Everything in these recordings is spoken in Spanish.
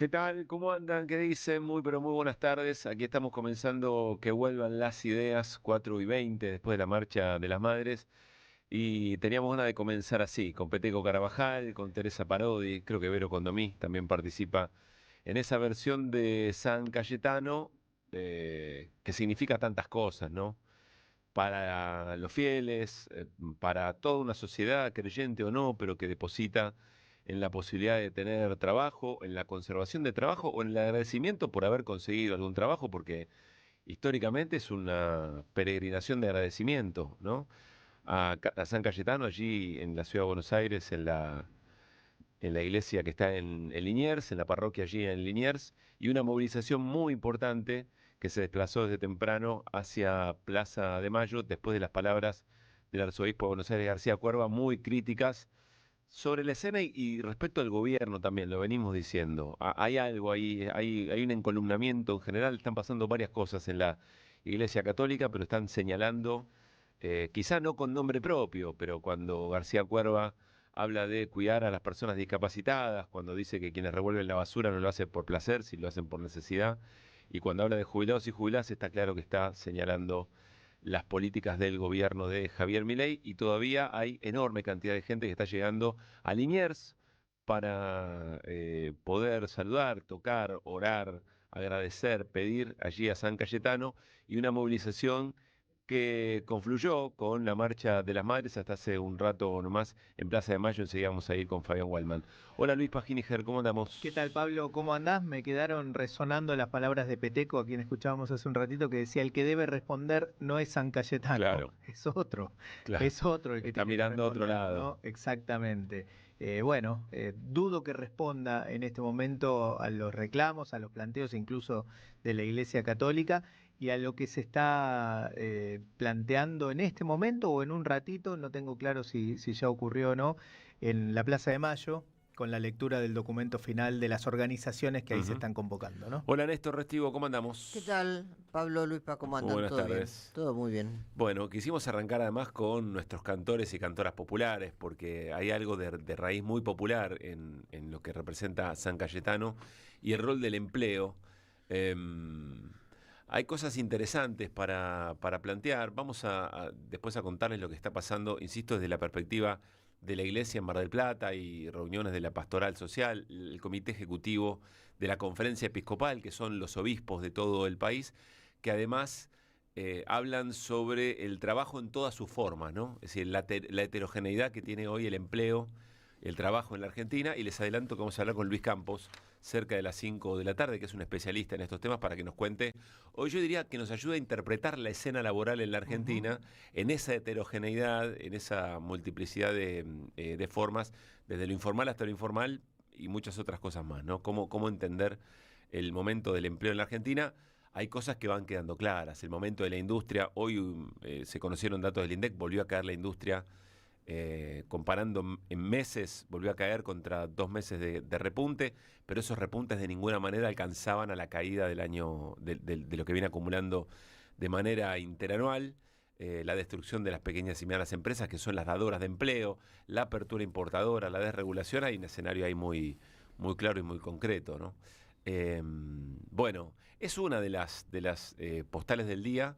¿Qué tal? ¿Cómo andan? ¿Qué dicen? Muy, pero muy buenas tardes. Aquí estamos comenzando que vuelvan las ideas 4:20 después de la Marcha de las Madres. Y teníamos ganas de comenzar así, con Peteco Carabajal, con Teresa Parodi, creo que Vero Condomí también participa en esa versión de San Cayetano, que significa tantas cosas, ¿no? Para los fieles, para toda una sociedad, creyente o no, pero que deposita en la posibilidad de tener trabajo, en la conservación de trabajo o en el agradecimiento por haber conseguido algún trabajo, porque históricamente es una peregrinación de agradecimiento, ¿no? A San Cayetano, allí en la ciudad de Buenos Aires, en la iglesia que está en Liniers, en la parroquia allí en Liniers, y una movilización muy importante que se desplazó desde temprano hacia Plaza de Mayo, después de las palabras del arzobispo de Buenos Aires, García Cuerva, muy críticas sobre la escena y respecto al gobierno también, lo venimos diciendo. Hay algo ahí, hay un encolumnamiento en general, están pasando varias cosas en la Iglesia Católica, pero están señalando, quizá no con nombre propio, pero cuando García Cuerva habla de cuidar a las personas discapacitadas, cuando dice que quienes revuelven la basura no lo hacen por placer, si lo hacen por necesidad, y cuando habla de jubilados y jubiladas, está claro que está señalando las políticas del gobierno de Javier Milei y todavía hay enorme cantidad de gente que está llegando a Liniers para poder saludar, tocar, orar, agradecer, pedir allí a San Cayetano y una movilización que confluyó con la Marcha de las Madres hasta hace un rato nomás en Plaza de Mayo. Enseguida vamos a ir con Fabián Waldman. Hola Luis Paginiger, ¿cómo ¿Qué tal, andamos? Pablo? ¿Cómo andás? Me quedaron resonando las palabras de Peteco, a quien escuchábamos hace un ratito, que decía, el que debe responder no es San Cayetano, Claro, claro. es otro el que Está tiene que mirando a otro responder, lado. ¿no? Exactamente. Dudo que responda en este momento a los reclamos, a los planteos incluso de la Iglesia Católica y a lo que se está planteando en este momento o en un ratito, no tengo claro si ya ocurrió o no, en la Plaza de Mayo con la lectura del documento final de las organizaciones que ahí se Ujú. están convocando, ¿no? Hola Néstor Restivo, ¿cómo ¿Qué andamos? tal, Pablo, Luispa? ¿Cómo Muy andan? buenas ¿Todo bien? tardes. Todo muy bien. Bueno, quisimos arrancar además con nuestros cantores y cantoras populares, porque hay algo de raíz muy popular en lo que representa San Cayetano y el rol del empleo. Em, Hay cosas interesantes para plantear. Vamos después a contarles lo que está pasando, insisto, desde la perspectiva de la Iglesia en Mar del Plata y reuniones de la Pastoral Social, el Comité Ejecutivo de la Conferencia Episcopal, que son los obispos de todo el país, que además hablan sobre el trabajo en todas sus formas, ¿no? Es decir, la heterogeneidad que tiene hoy el empleo, el trabajo en la Argentina, y les adelanto que vamos a hablar con Luis Campos cerca de las 5 de la tarde, que es un especialista en estos temas, para que nos cuente, hoy yo diría que nos ayude a interpretar la escena laboral en la Ujú. Argentina, en esa heterogeneidad, en esa multiplicidad de formas, desde lo informal hasta lo informal y muchas otras cosas más, ¿no? Cómo entender el momento del empleo en la Argentina. Hay cosas que van quedando claras. El momento de la industria, hoy se conocieron datos del INDEC, volvió a caer la industria, comparando en meses, volvió a caer contra 2 meses de repunte, pero esos repuntes de ninguna manera alcanzaban a la caída del año, de lo que viene acumulando de manera interanual. La destrucción de las pequeñas y medianas empresas, que son las dadoras de empleo, la apertura importadora, la desregulación, hay un escenario ahí muy claro y muy concreto, ¿no? Bueno, es una de las postales del día,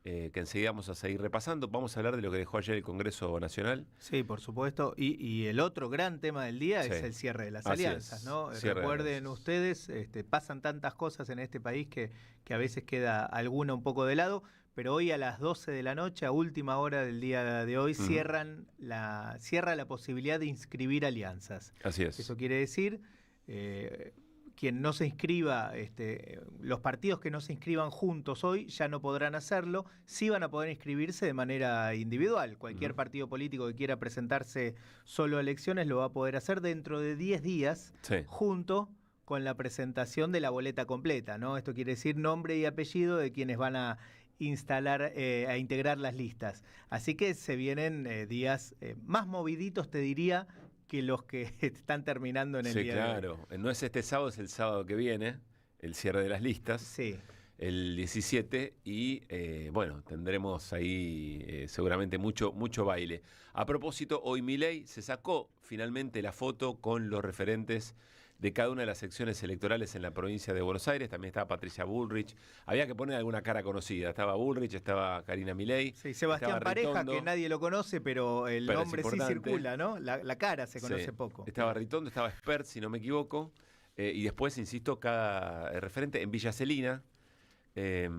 que enseguida vamos a seguir repasando. Vamos a hablar de lo que dejó ayer el Congreso Nacional. Sí, por supuesto. Y el otro gran tema del día Sí, es el cierre de las así alianzas, es, ¿no? cierre de Recuerden alianzas. ustedes, pasan tantas cosas en este país que a veces queda alguna un poco de lado, pero hoy a las 12 de la noche, a última hora del día de hoy, Ujú, cierra la posibilidad de inscribir alianzas. así es. Eso quiere decir, eh, quien no se inscriba, los partidos que no se inscriban juntos hoy ya no podrán hacerlo, sí van a poder inscribirse de manera individual. Cualquier Ujú, partido político que quiera presentarse solo a elecciones lo va a poder hacer dentro de 10 días, sí, junto con la presentación de la boleta completa, ¿no? Esto quiere decir nombre y apellido de quienes van a a integrar las listas. Así que se vienen días más moviditos, te diría, que los que están terminando en el sí, día de hoy. claro. No es este sábado, es el sábado que viene, el cierre de las listas, Sí. el 17, y bueno, tendremos ahí seguramente mucho baile. A propósito, hoy Milei se sacó finalmente la foto con los referentes de cada una de las secciones electorales en la provincia de Buenos Aires. También estaba Patricia Bullrich. Había que poner alguna cara conocida. Estaba Bullrich, estaba Karina Milei, Sí, estaba Sebastián Pareja, que Ritondo, nadie lo conoce, pero el pero es nombre sí importante. circula, ¿no? La cara se Sí, conoce poco. estaba Ritondo, estaba Spert, si no me equivoco. Y después, insisto, cada referente en Villa Celina. eh,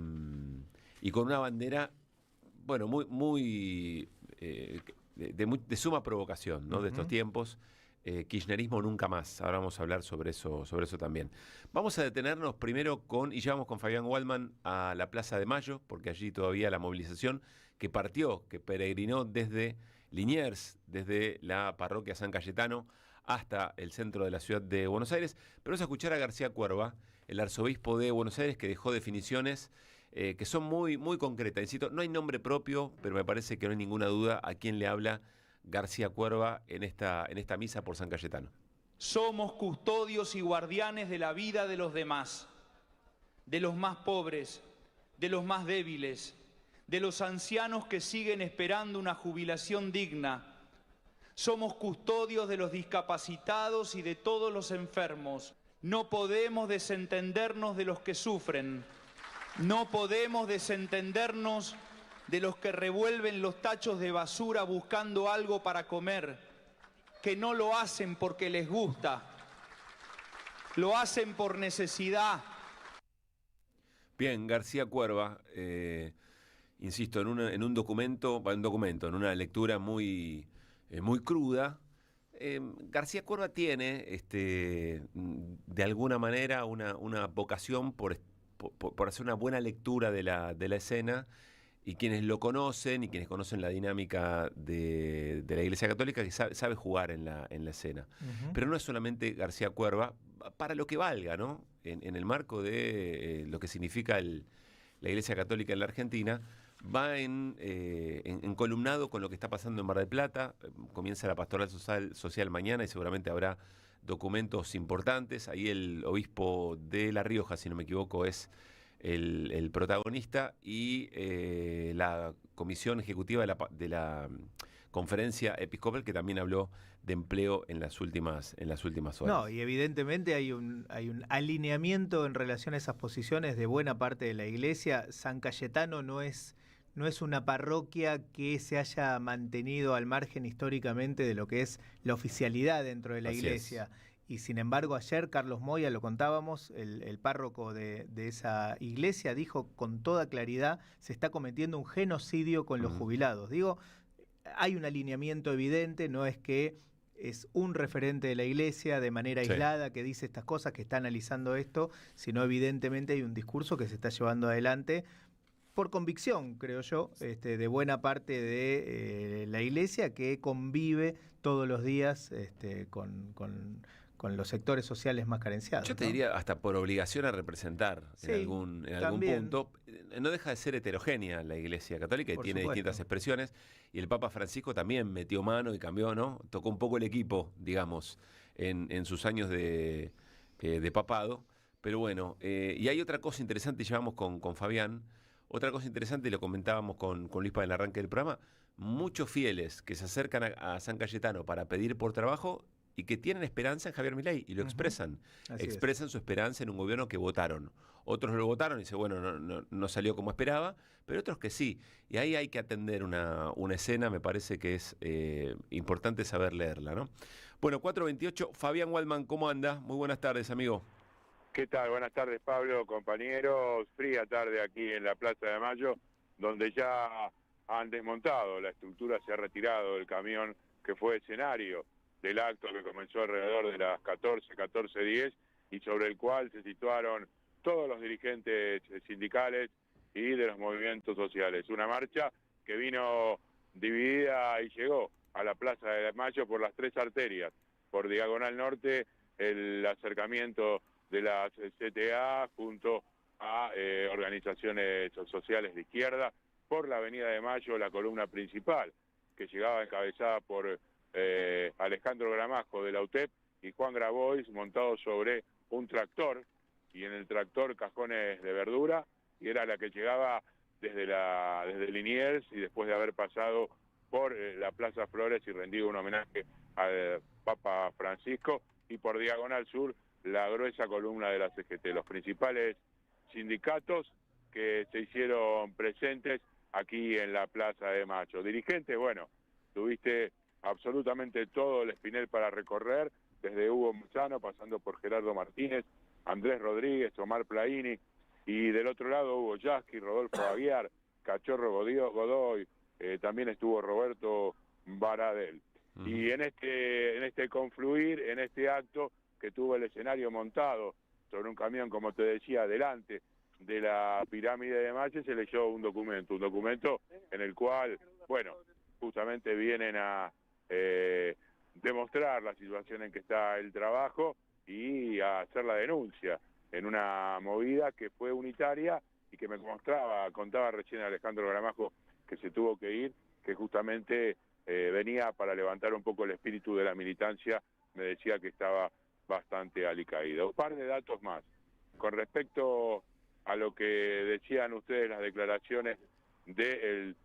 y con una bandera, bueno, de suma provocación, ¿no? De estos Ujú. tiempos. Kirchnerismo nunca más. Ahora vamos a hablar sobre eso también. Vamos a detenernos primero y llevamos con Fabián Waldman a la Plaza de Mayo, porque allí todavía la movilización que peregrinó desde Liniers, desde la parroquia San Cayetano hasta el centro de la ciudad de Buenos Aires. Pero vamos a escuchar a García Cuerva, el arzobispo de Buenos Aires, que dejó definiciones que son muy concretas. Insisto, no hay nombre propio, pero me parece que no hay ninguna duda a quién le habla García Cuerva en esta misa por San Cayetano. Somos custodios y guardianes de la vida de los demás, de los más pobres, de los más débiles, de los ancianos que siguen esperando una jubilación digna. Somos custodios de los discapacitados y de todos los enfermos. No podemos desentendernos de los que sufren. No podemos desentendernos de los que revuelven los tachos de basura buscando algo para comer, que no lo hacen porque les gusta, lo hacen por necesidad. Bien, García Cuerva, insisto, en una lectura muy cruda. García Cuerva tiene, de alguna manera, una vocación por hacer una buena lectura de la escena, y quienes lo conocen y quienes conocen la dinámica de la Iglesia Católica, que sabe jugar en la escena. Ujú. Pero no es solamente García Cuerva, para lo que valga, ¿no? En el marco de lo que significa la Iglesia Católica en la Argentina, va en columnado con lo que está pasando en Mar del Plata. Comienza la pastoral social mañana y seguramente habrá documentos importantes. Ahí el obispo de La Rioja, si no me equivoco, es el protagonista, y la comisión ejecutiva de la conferencia episcopal, que también habló de empleo en las últimas No, horas. y evidentemente hay un alineamiento en relación a esas posiciones de buena parte de la iglesia. San Cayetano no es una parroquia que se haya mantenido al margen históricamente de lo que es la oficialidad dentro de la Así es. iglesia. Y sin embargo, ayer Carlos Moya, lo contábamos, el párroco de esa iglesia, dijo con toda claridad: se está cometiendo un genocidio con los Ujú. jubilados. Digo, hay un alineamiento evidente, no es que es un referente de la iglesia de manera Sí. aislada que dice estas cosas, que está analizando esto, sino evidentemente hay un discurso que se está llevando adelante por convicción, creo yo, de buena parte de la iglesia, que convive todos los días con los sectores sociales más Yo carenciados, te ¿no? diría hasta por obligación a representar Sí, en algún también, punto. No deja de ser heterogénea la Iglesia Católica y por tiene distintas supuesto. expresiones. Y el Papa Francisco también metió mano y cambió, ¿no? Tocó un poco el equipo, digamos, en sus años de papado. Pero bueno, y hay otra cosa interesante, y llevamos con Fabián, otra cosa interesante, y lo comentábamos con Luis para el arranque del programa: muchos fieles que se acercan a San Cayetano para pedir por trabajo y que tienen esperanza en Javier Milei y lo Ujú, expresan. así es. Expresan su esperanza en un gobierno que votaron. Otros lo votaron y dicen, bueno, no salió como esperaba, pero otros que sí. Y ahí hay que atender una escena, me parece que es importante saber leerla, ¿no? Bueno, 4:28, Fabián Waldman, ¿cómo anda? Muy buenas tardes, amigo. ¿Qué tal? Buenas tardes, Pablo, compañeros. Fría tarde aquí en la Plaza de Mayo, donde ya han desmontado la estructura, se ha retirado el camión que fue escenario del acto que comenzó alrededor de las 14:10, y sobre el cual se situaron todos los dirigentes sindicales y de los movimientos sociales. Una marcha que vino dividida y llegó a la Plaza de Mayo por las tres arterias: por Diagonal Norte, el acercamiento de la CTA junto a organizaciones sociales de izquierda; por la Avenida de Mayo, la columna principal, que llegaba encabezada por Alejandro Gramajo de la UTEP y Juan Grabois, montados sobre un tractor, y en el tractor cajones de verdura, y era la que llegaba desde Liniers, y después de haber pasado por la Plaza Flores y rendido un homenaje al Papa Francisco, y por Diagonal Sur la gruesa columna de la CGT, los principales sindicatos que se hicieron presentes aquí en la Plaza de Mayo. Dirigentes, bueno, tuviste absolutamente todo el espinel para recorrer, desde Hugo Moyano, pasando por Gerardo Martínez, Andrés Rodríguez, Omar Plaini, y del otro lado Hugo Yasky, Rodolfo Aguiar, Cachorro Godoy, también estuvo Roberto Baradel. Y en este confluir, en este acto que tuvo el escenario montado sobre un camión, como te decía, delante de la pirámide de Mache, se leyó un documento en el cual, bueno, justamente vienen a demostrar la situación en que está el trabajo y a hacer la denuncia en una movida que fue unitaria y que me contaba recién Alejandro Gramajo que se tuvo que ir, que justamente venía para levantar un poco el espíritu de la militancia, me decía que estaba bastante alicaído. Un par de datos más. Con respecto a lo que decían ustedes, las declaraciones de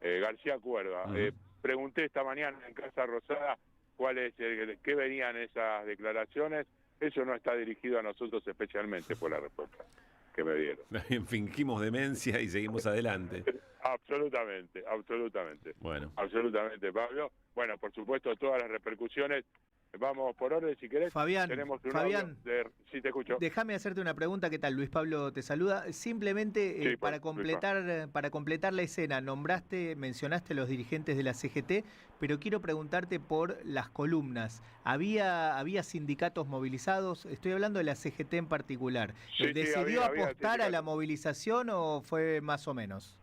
García Cuerva, pregunté esta mañana en Casa Rosada qué venían esas declaraciones. Eso no está dirigido a nosotros especialmente, por la respuesta que me dieron. Fingimos demencia y seguimos adelante. Absolutamente. Bueno. Absolutamente, Pablo. Bueno, por supuesto, todas las repercusiones. Vamos por orden, si querés. Fabián, Sí, te escucho. Déjame hacerte una pregunta. ¿Qué tal? Luis Pablo te saluda. Simplemente Sí, para completar la escena, mencionaste los dirigentes de la CGT, pero quiero preguntarte por las columnas. ¿Había sindicatos movilizados? Estoy hablando de la CGT en particular. Sí, ¿Decidió había apostar a la movilización o fue más o menos?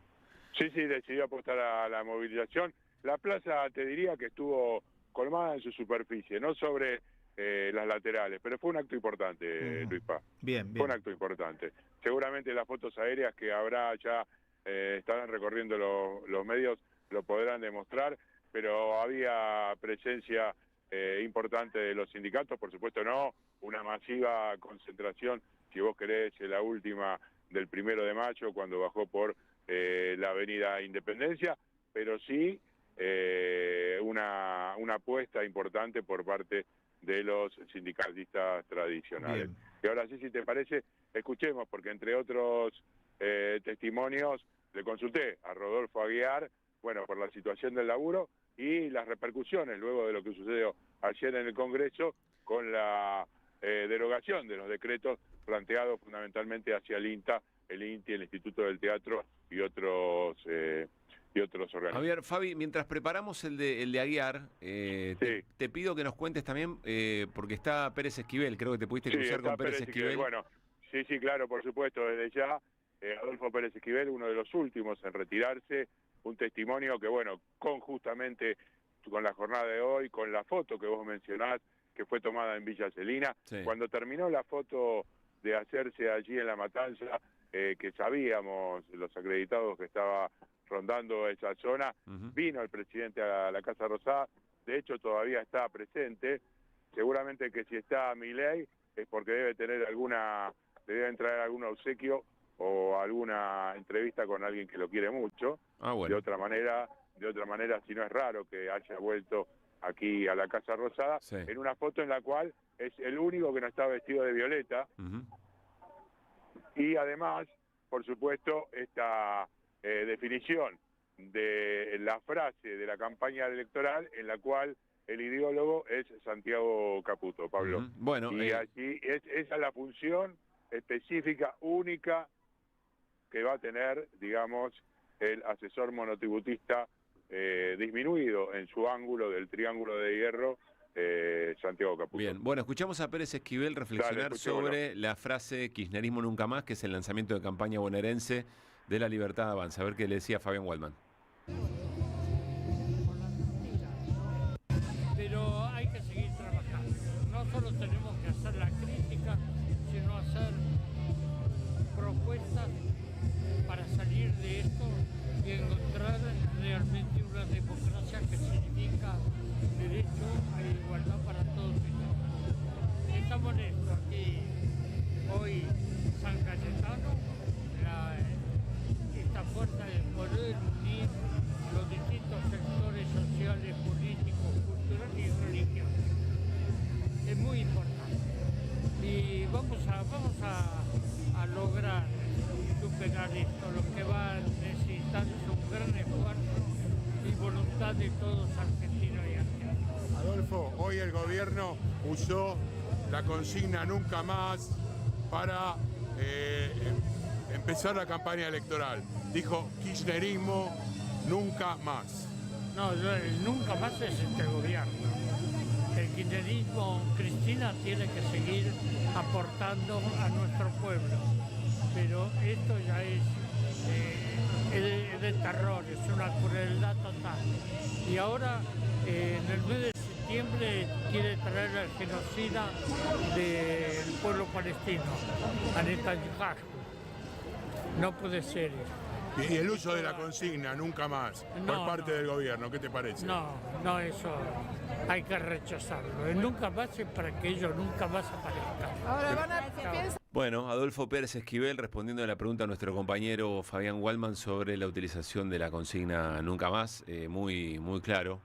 Sí, decidió apostar a la movilización. La plaza, te diría que estuvo colmada en su superficie, no sobre las laterales, pero fue un acto importante, Luis Paz. Bien. Fue un acto importante. Seguramente las fotos aéreas que habrá ya estarán recorriendo los medios lo podrán demostrar, pero había presencia importante de los sindicatos, por supuesto no una masiva concentración, si vos querés, la última del 1 de mayo, cuando bajó por la avenida Independencia, pero sí una apuesta importante por parte de los sindicalistas tradicionales. Bien. Y ahora sí, si te parece, escuchemos, porque entre otros testimonios le consulté a Rodolfo Aguiar, bueno, por la situación del laburo y las repercusiones luego de lo que sucedió ayer en el Congreso con la derogación de los decretos planteados fundamentalmente hacia el INTA, el INTI, el Instituto del Teatro y otros organismos. Javier, Fabi, mientras preparamos el de Aguiar, te pido que nos cuentes también, porque está Pérez Esquivel, creo que te pudiste cruzar con Pérez Esquivel. Bueno, sí, claro, por supuesto, desde ya, Adolfo Pérez Esquivel, uno de los últimos en retirarse, un testimonio que, bueno, justamente con la jornada de hoy, con la foto que vos mencionás, que fue tomada en Villa Celina, cuando terminó la foto de hacerse allí en La Matanza, que sabíamos, los acreditados, que estaba rondando esa zona, vino el presidente a la Casa Rosada, de hecho todavía está presente, seguramente que si está Milei es porque debe traer algún obsequio o alguna entrevista con alguien que lo quiere mucho. Bueno. De otra manera, si no es raro que haya vuelto aquí a la Casa Rosada, en una foto en la cual es el único que no está vestido de violeta, y además, por supuesto, esta definición de la frase de la campaña electoral en la cual el ideólogo es Santiago Caputo, Pablo. Bueno, y allí esa es la función específica, única, que va a tener, digamos, el asesor monotributista disminuido en su ángulo del triángulo de hierro, Santiago Caputo. Bien, bueno, escuchamos a Pérez Esquivel reflexionar sobre la frase "Kirchnerismo nunca más", que es el lanzamiento de campaña bonaerense de La Libertad Avanza. A ver qué le decía Fabián Waldman. Pero hay que seguir trabajando. No solo tenemos que hacer la crítica, sino hacer propuestas para salir de esto y encontrar realmente una democracia que significa derecho a igualdad para todos y todas. Estamos en esto aquí hoy, San Cayetano, esta fuerza de poder unir los distintos sectores sociales, políticos, culturales y religiosos. Es muy importante. y vamos a lograr superar esto. Lo que va a necesitar es un gran esfuerzo y voluntad de todos argentinos y argentinos. Adolfo, hoy el gobierno usó la consigna nunca más para empezar la campaña electoral. Dijo kirchnerismo nunca más. No, el nunca más es este gobierno. El kirchnerismo, Cristina, tiene que seguir aportando a nuestro pueblo. Pero esto ya es de terror, es una crueldad total. Y ahora, en el mes de septiembre, quiere traer al genocida del pueblo palestino, a Netanyahu. No puede ser eso. Y el uso de la consigna nunca más por parte del gobierno, ¿qué te parece? No, eso hay que rechazarlo. El nunca más es para que ellos nunca más aparezcan. Ahora Bueno, Adolfo Pérez Esquivel respondiendo a la pregunta de nuestro compañero Fabián Waldman sobre la utilización de la consigna nunca más, muy claro.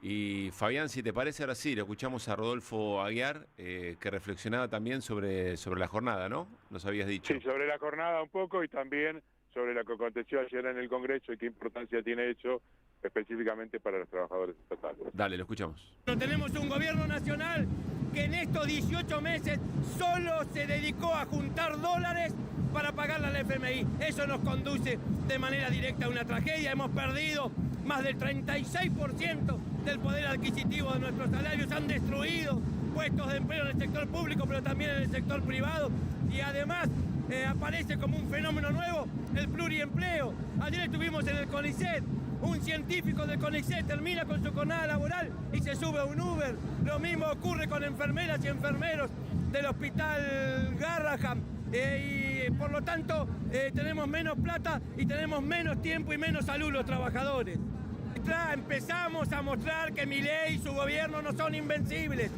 Y Fabián, si te parece, ahora sí, lo escuchamos a Rodolfo Aguiar, que reflexionaba también sobre la jornada, ¿no? Nos habías dicho. Sí, sobre la jornada un poco y también sobre lo que aconteció ayer en el Congreso y qué importancia tiene eso específicamente para los trabajadores estatales. Dale, lo escuchamos. Tenemos un gobierno nacional que en estos 18 meses solo se dedicó a juntar dólares para pagarle al FMI. Eso nos conduce de manera directa a una tragedia. Hemos perdido más del 36% del poder adquisitivo de nuestros salarios. Han destruido puestos de empleo en el sector público, pero también en el sector privado. Y además aparece como un fenómeno nuevo el pluriempleo. Ayer estuvimos en el CONICET. Un científico del CONICET termina con su jornada laboral y se sube a un Uber. Lo mismo ocurre con enfermeras y enfermeros del Hospital Garrahan. Y por lo tanto tenemos menos plata y tenemos menos tiempo y menos salud los trabajadores. Empezamos a mostrar que Milei y su gobierno no son invencibles.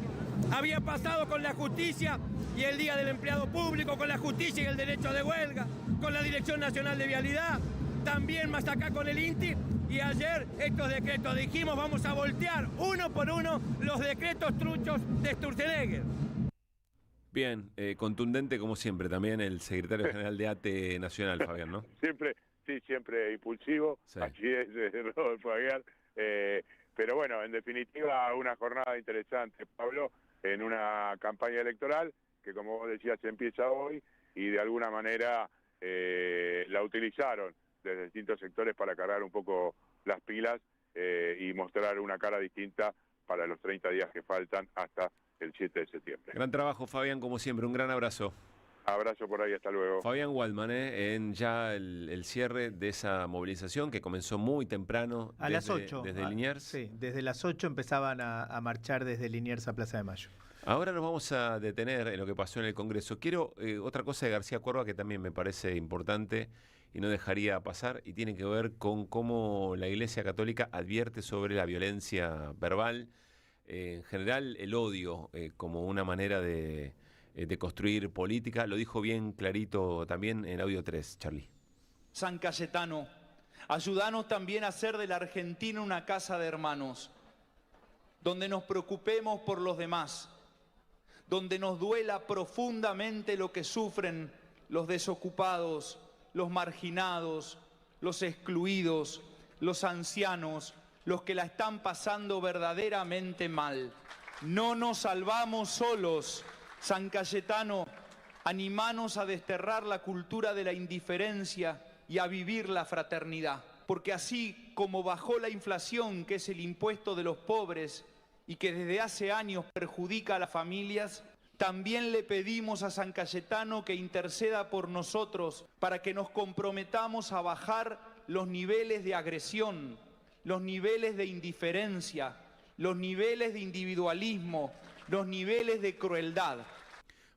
Había pasado con la justicia y el Día del Empleado Público, con la justicia y el derecho de huelga, con la Dirección Nacional de Vialidad, también más acá con el INTI. Y ayer estos decretos dijimos vamos a voltear uno por uno los decretos truchos de Sturzenegger. Bien, contundente como siempre también el secretario general de ATE Nacional, Fabián, ¿no? Siempre impulsivo, Sí. así es Rodolfo Aguiar, pero bueno, en definitiva una jornada interesante, Pablo, en una campaña electoral que como vos decías empieza hoy y de alguna manera la utilizaron desde distintos sectores para cargar un poco las pilas y mostrar una cara distinta para los 30 días que faltan hasta el 7 de septiembre. Gran trabajo, Fabián, como siempre, un gran abrazo. Abrazo por ahí, hasta luego. Fabián Waldman, en ya el cierre de esa movilización que comenzó muy temprano. A las 8. Desde Liniers. Sí, desde las 8 empezaban a marchar desde Liniers a Plaza de Mayo. Ahora nos vamos a detener en lo que pasó en el Congreso. Quiero otra cosa de García Córdoba que también me parece importante y no dejaría pasar, y tiene que ver con cómo la Iglesia Católica advierte sobre la violencia verbal, en general el odio como una manera de construir política. Lo dijo bien clarito también en Audio 3, Charlie. San Cayetano, ayúdanos también a hacer de la Argentina una casa de hermanos, donde nos preocupemos por los demás, donde nos duela profundamente lo que sufren los desocupados, los marginados, los excluidos, los ancianos, los que la están pasando verdaderamente mal. No nos salvamos solos. San Cayetano, animanos a desterrar la cultura de la indiferencia y a vivir la fraternidad. Porque así como bajó la inflación, que es el impuesto de los pobres y que desde hace años perjudica a las familias, también le pedimos a San Cayetano que interceda por nosotros para que nos comprometamos a bajar los niveles de agresión, los niveles de indiferencia, los niveles de individualismo, los niveles de crueldad.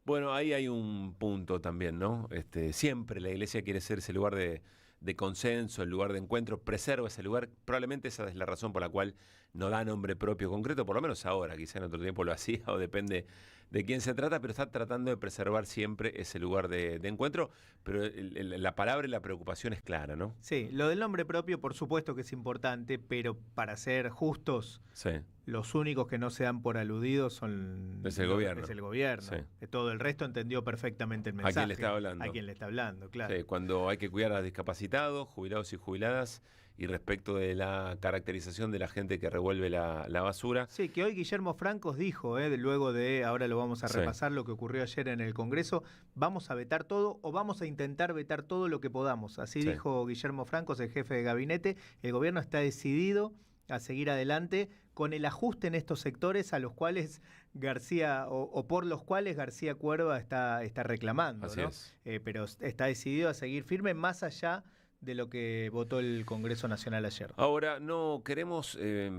Bueno, ahí hay un punto también, ¿no? Siempre la Iglesia quiere ser ese lugar de consenso, el lugar de encuentro, preserva ese lugar. Probablemente esa es la razón por la cual no da nombre propio concreto, por lo menos ahora, quizá en otro tiempo lo hacía o depende de quién se trata, pero está tratando de preservar siempre ese lugar de encuentro, pero la palabra y la preocupación es clara, ¿no? Sí, lo del nombre propio por supuesto que es importante, pero para ser justos, Sí. los únicos que no se dan por aludidos son Es el gobierno. Es el gobierno. Sí. Todo el resto entendió perfectamente el ¿A mensaje. quién le está hablando? A quién le está hablando, claro. Sí, cuando hay que cuidar a discapacitados, jubilados y jubiladas, y respecto de la caracterización de la gente que revuelve la basura. Sí, que hoy Guillermo Francos dijo, luego de, ahora lo vamos a repasar, lo que ocurrió ayer en el Congreso, vamos a vetar todo o vamos a intentar vetar todo lo que podamos. Así dijo Guillermo Francos, el jefe de gabinete. El gobierno está decidido a seguir adelante con el ajuste en estos sectores a los cuales García, o por los cuales García Cuerva está reclamando. Así ¿no? es. Pero está decidido a seguir firme más allá de lo que votó el Congreso Nacional ayer. Ahora, no queremos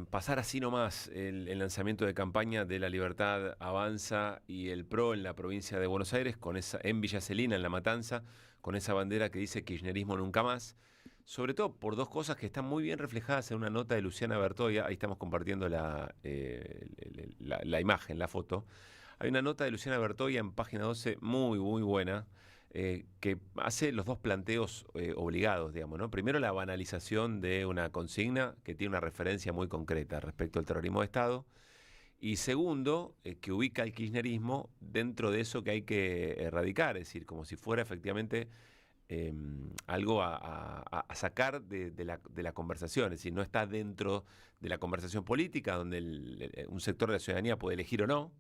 pasar así nomás el lanzamiento de campaña de La Libertad Avanza y el PRO en la provincia de Buenos Aires, en Villa Celina, en La Matanza, con esa bandera que dice kirchnerismo nunca más. Sobre todo por dos cosas que están muy bien reflejadas en una nota de Luciana Bertoia. Ahí estamos compartiendo la imagen, la foto. Hay una nota de Luciana Bertoia en página 12 muy, muy buena, que hace los dos planteos obligados, digamos, ¿no? Primero, la banalización de una consigna que tiene una referencia muy concreta respecto al terrorismo de Estado. Y segundo, que ubica el kirchnerismo dentro de eso que hay que erradicar, es decir, como si fuera efectivamente algo a sacar de la conversación, es decir, no está dentro de la conversación política donde un sector de la ciudadanía puede elegir o no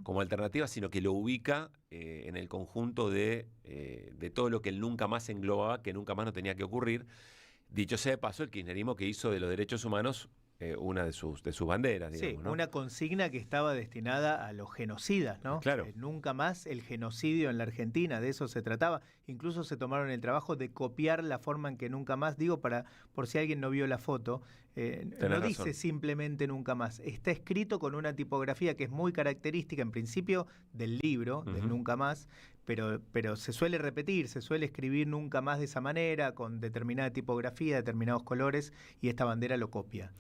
como alternativa, sino que lo ubica en el conjunto de todo lo que el nunca más englobaba, que nunca más no tenía que ocurrir. Dicho sea de paso, el kirchnerismo que hizo de los derechos humanos una de sus banderas, digamos, sí, ¿no? una consigna que estaba destinada a los genocidas, ¿no? Claro. Nunca más el genocidio en la Argentina, de eso se trataba. Incluso se tomaron el trabajo de copiar la forma en que nunca más, digo, por si alguien no vio la foto, no dice simplemente nunca más. Está escrito con una tipografía que es muy característica, en principio, del libro, del nunca más, pero se suele repetir, se suele escribir nunca más de esa manera, con determinada tipografía, determinados colores, y esta bandera lo copia.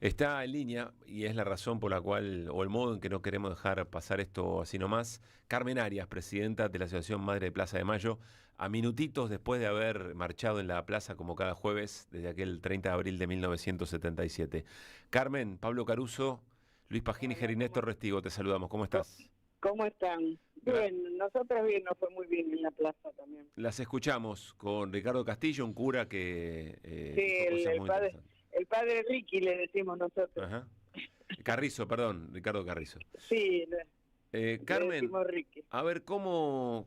Está en línea, y es la razón por la cual, o el modo en que no queremos dejar pasar esto así nomás, Carmen Arias, presidenta de la Asociación Madre de Plaza de Mayo, a minutitos después de haber marchado en la plaza como cada jueves desde aquel 30 de abril de 1977. Carmen, Pablo Caruso, Luis Pagín y Gerinesto Restigo, te saludamos. ¿Cómo estás? ¿Cómo están? Bien, nosotros bien, nos fue muy bien en la plaza también. Las escuchamos con Ricardo Castillo, un cura que... sí, el padre Ricky le decimos nosotros. Ajá. Carrizo, perdón, Ricardo Carrizo. Sí, Carmen, le decimos Ricky. A ver, ¿cómo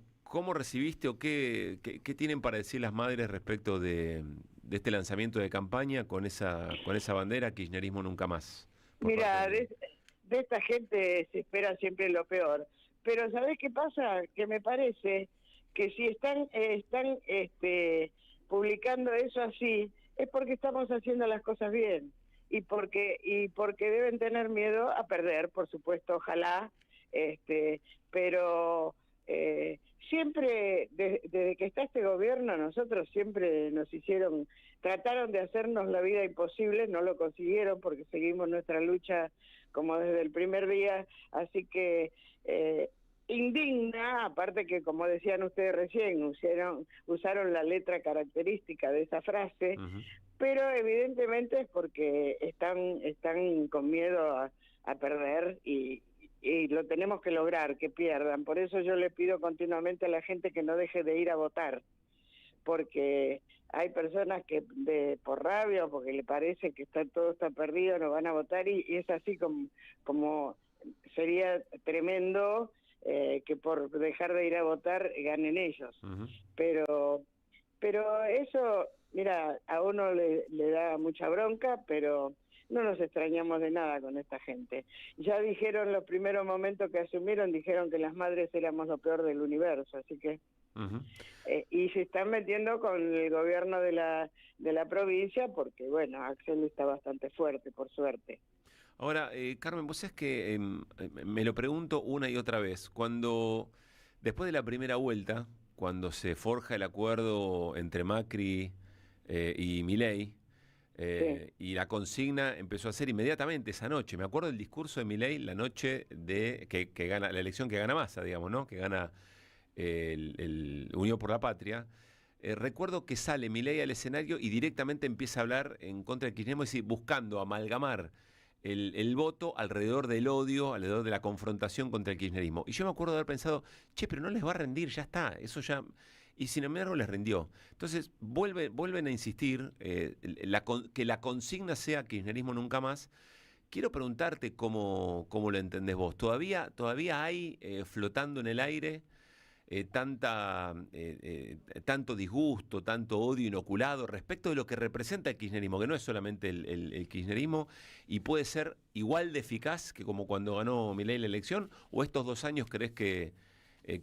recibiste o qué tienen para decir las madres respecto de este lanzamiento de campaña con esa bandera, kirchnerismo nunca más? Mira, de esta gente se espera siempre lo peor. Pero ¿sabés qué pasa? Que me parece que si están publicando eso así, es porque estamos haciendo las cosas bien y porque deben tener miedo a perder, por supuesto, ojalá, pero siempre desde que está este gobierno nosotros siempre trataron de hacernos la vida imposible, no lo consiguieron porque seguimos nuestra lucha como desde el primer día, así que indigna, aparte que como decían ustedes recién, usaron la letra característica de esa frase, pero evidentemente es porque están con miedo a perder y lo tenemos que lograr, que pierdan. Por eso yo le pido continuamente a la gente que no deje de ir a votar, porque hay personas que por rabia o porque le parece que todo está perdido, no van a votar y es así como sería tremendo que por dejar de ir a votar ganen ellos. Pero eso, mira, a uno le da mucha bronca, pero no nos extrañamos de nada con esta gente. Ya dijeron los primeros momentos que asumieron, dijeron que las madres éramos lo peor del universo, así que... y se están metiendo con el gobierno de la provincia porque, bueno, Axel está bastante fuerte, por suerte. Ahora, Carmen, vos sabés que me lo pregunto una y otra vez. Después de la primera vuelta, cuando se forja el acuerdo entre Macri y Milei, Y la consigna empezó a ser inmediatamente esa noche. Me acuerdo del discurso de Milei la noche de que gana la elección, que gana Massa, digamos, ¿no? Que gana el Unión por la Patria. Recuerdo que sale Milei al escenario y directamente empieza a hablar en contra del kirchnerismo, es decir, buscando amalgamar el voto alrededor del odio, alrededor de la confrontación contra el kirchnerismo. Y yo me acuerdo de haber pensado, che, pero no les va a rendir, ya está, eso ya... Y sin embargo les rindió. Entonces vuelven a insistir que la consigna sea kirchnerismo nunca más. Quiero preguntarte cómo lo entendés vos. ¿Todavía hay flotando en el aire tanto disgusto, tanto odio inoculado respecto de lo que representa el kirchnerismo, que no es solamente el kirchnerismo, y puede ser igual de eficaz que como cuando ganó Milei la elección? ¿O estos 2 años crees que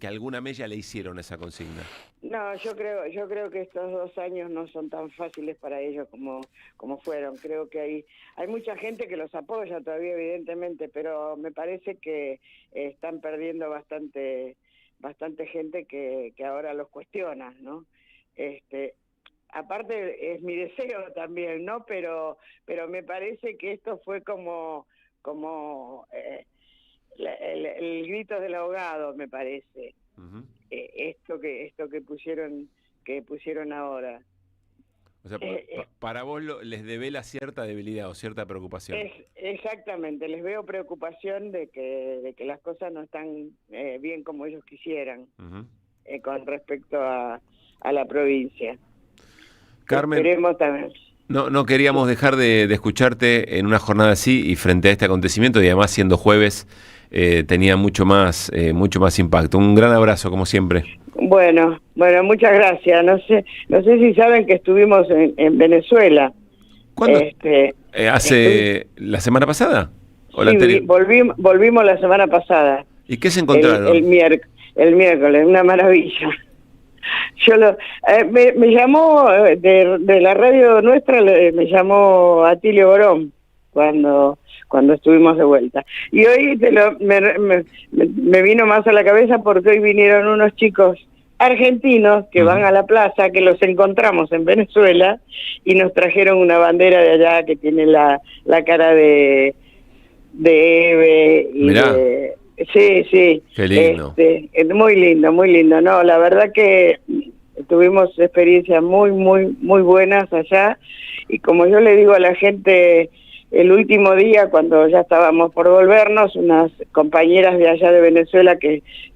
alguna mella le hicieron esa consigna? No, yo creo que estos 2 años no son tan fáciles para ellos como fueron. Creo que hay mucha gente que los apoya todavía, evidentemente, pero me parece que están perdiendo bastante gente que ahora los cuestiona, ¿no? Aparte es mi deseo también, ¿no? Pero me parece que esto fue como el grito del ahogado, me parece. Uh-huh. Esto que pusieron ahora. O sea, para vos les devela cierta debilidad o cierta preocupación. Exactamente, les veo preocupación de que las cosas no están bien como ellos quisieran. Uh-huh. Con respecto a la provincia. Carmen, esperemos también. No queríamos dejar de escucharte en una jornada así y frente a este acontecimiento, y además siendo jueves tenía mucho más impacto. Un gran abrazo, como siempre. Bueno, muchas gracias. No sé si saben que estuvimos en Venezuela. ¿Cuándo? ¿La semana pasada? ¿O sí, la anterior? Volvimos la semana pasada. ¿Y qué se encontraron? El miércoles, una maravilla. Yo me llamó de la radio nuestra, me llamó Atilio Borón cuando estuvimos de vuelta. Y hoy me vino más a la cabeza porque hoy vinieron unos chicos argentinos que van a la plaza, que los encontramos en Venezuela, y nos trajeron una bandera de allá que tiene la cara de Eve. Mirá. Sí. Qué lindo. Muy lindo. No, la verdad que tuvimos experiencias muy buenas allá, y como yo le digo a la gente, el último día, cuando ya estábamos por volvernos, unas compañeras de allá de Venezuela,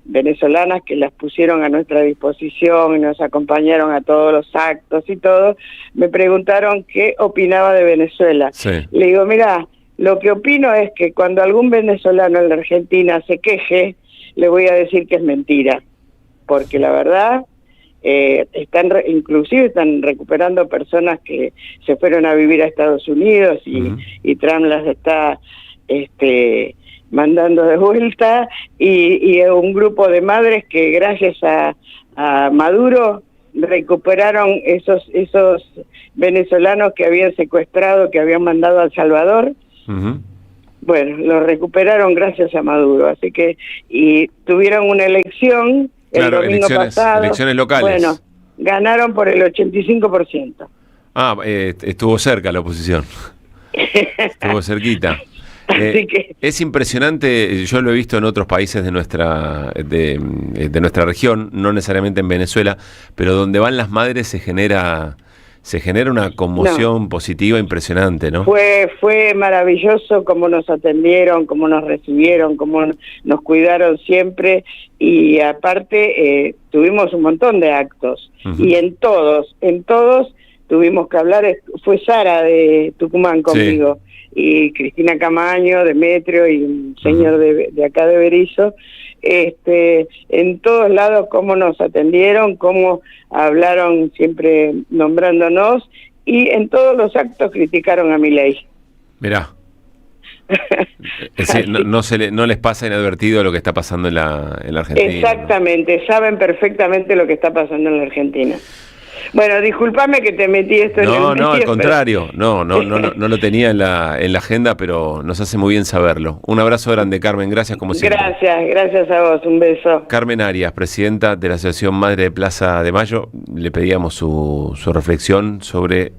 venezolanas, que las pusieron a nuestra disposición y nos acompañaron a todos los actos y todo, me preguntaron qué opinaba de Venezuela. Sí. Le digo, mira, lo que opino es que cuando algún venezolano en la Argentina se queje, le voy a decir que es mentira, porque la verdad inclusive están recuperando personas que se fueron a vivir a Estados Unidos y Trump las está mandando de vuelta, y un grupo de madres que gracias a Maduro recuperaron esos venezolanos que habían secuestrado, que habían mandado a El Salvador. Uh-huh. Bueno, los recuperaron gracias a Maduro, así que, y tuvieron una elección el domingo pasado. Elecciones locales. Bueno, ganaron por el 85%. Estuvo cerca la oposición. Estuvo cerquita. Así que es impresionante, yo lo he visto en otros países de nuestra región, no necesariamente en Venezuela, pero donde van las madres se genera una conmoción positiva impresionante, ¿no? Fue maravilloso cómo nos atendieron, cómo nos recibieron, cómo nos cuidaron siempre, y aparte tuvimos un montón de actos. Uh-huh. Y en todos tuvimos que hablar. Fue Sara de Tucumán conmigo, y Cristina Camaño, Demetrio y un señor de acá de Berizo. En todos lados cómo nos atendieron, cómo hablaron siempre nombrándonos, y en todos los actos criticaron a Milei. Mirá. Es decir, no les pasa inadvertido lo que está pasando en la Argentina. Exactamente, ¿no? Saben perfectamente lo que está pasando en la Argentina. Bueno, discúlpame que te metí esto en el medio. No, al contrario, no lo tenía en la agenda, pero nos hace muy bien saberlo. Un abrazo grande, Carmen, gracias como siempre. Gracias a vos, un beso. Carmen Arias, presidenta de la Asociación Madre de Plaza de Mayo, le pedíamos su reflexión sobre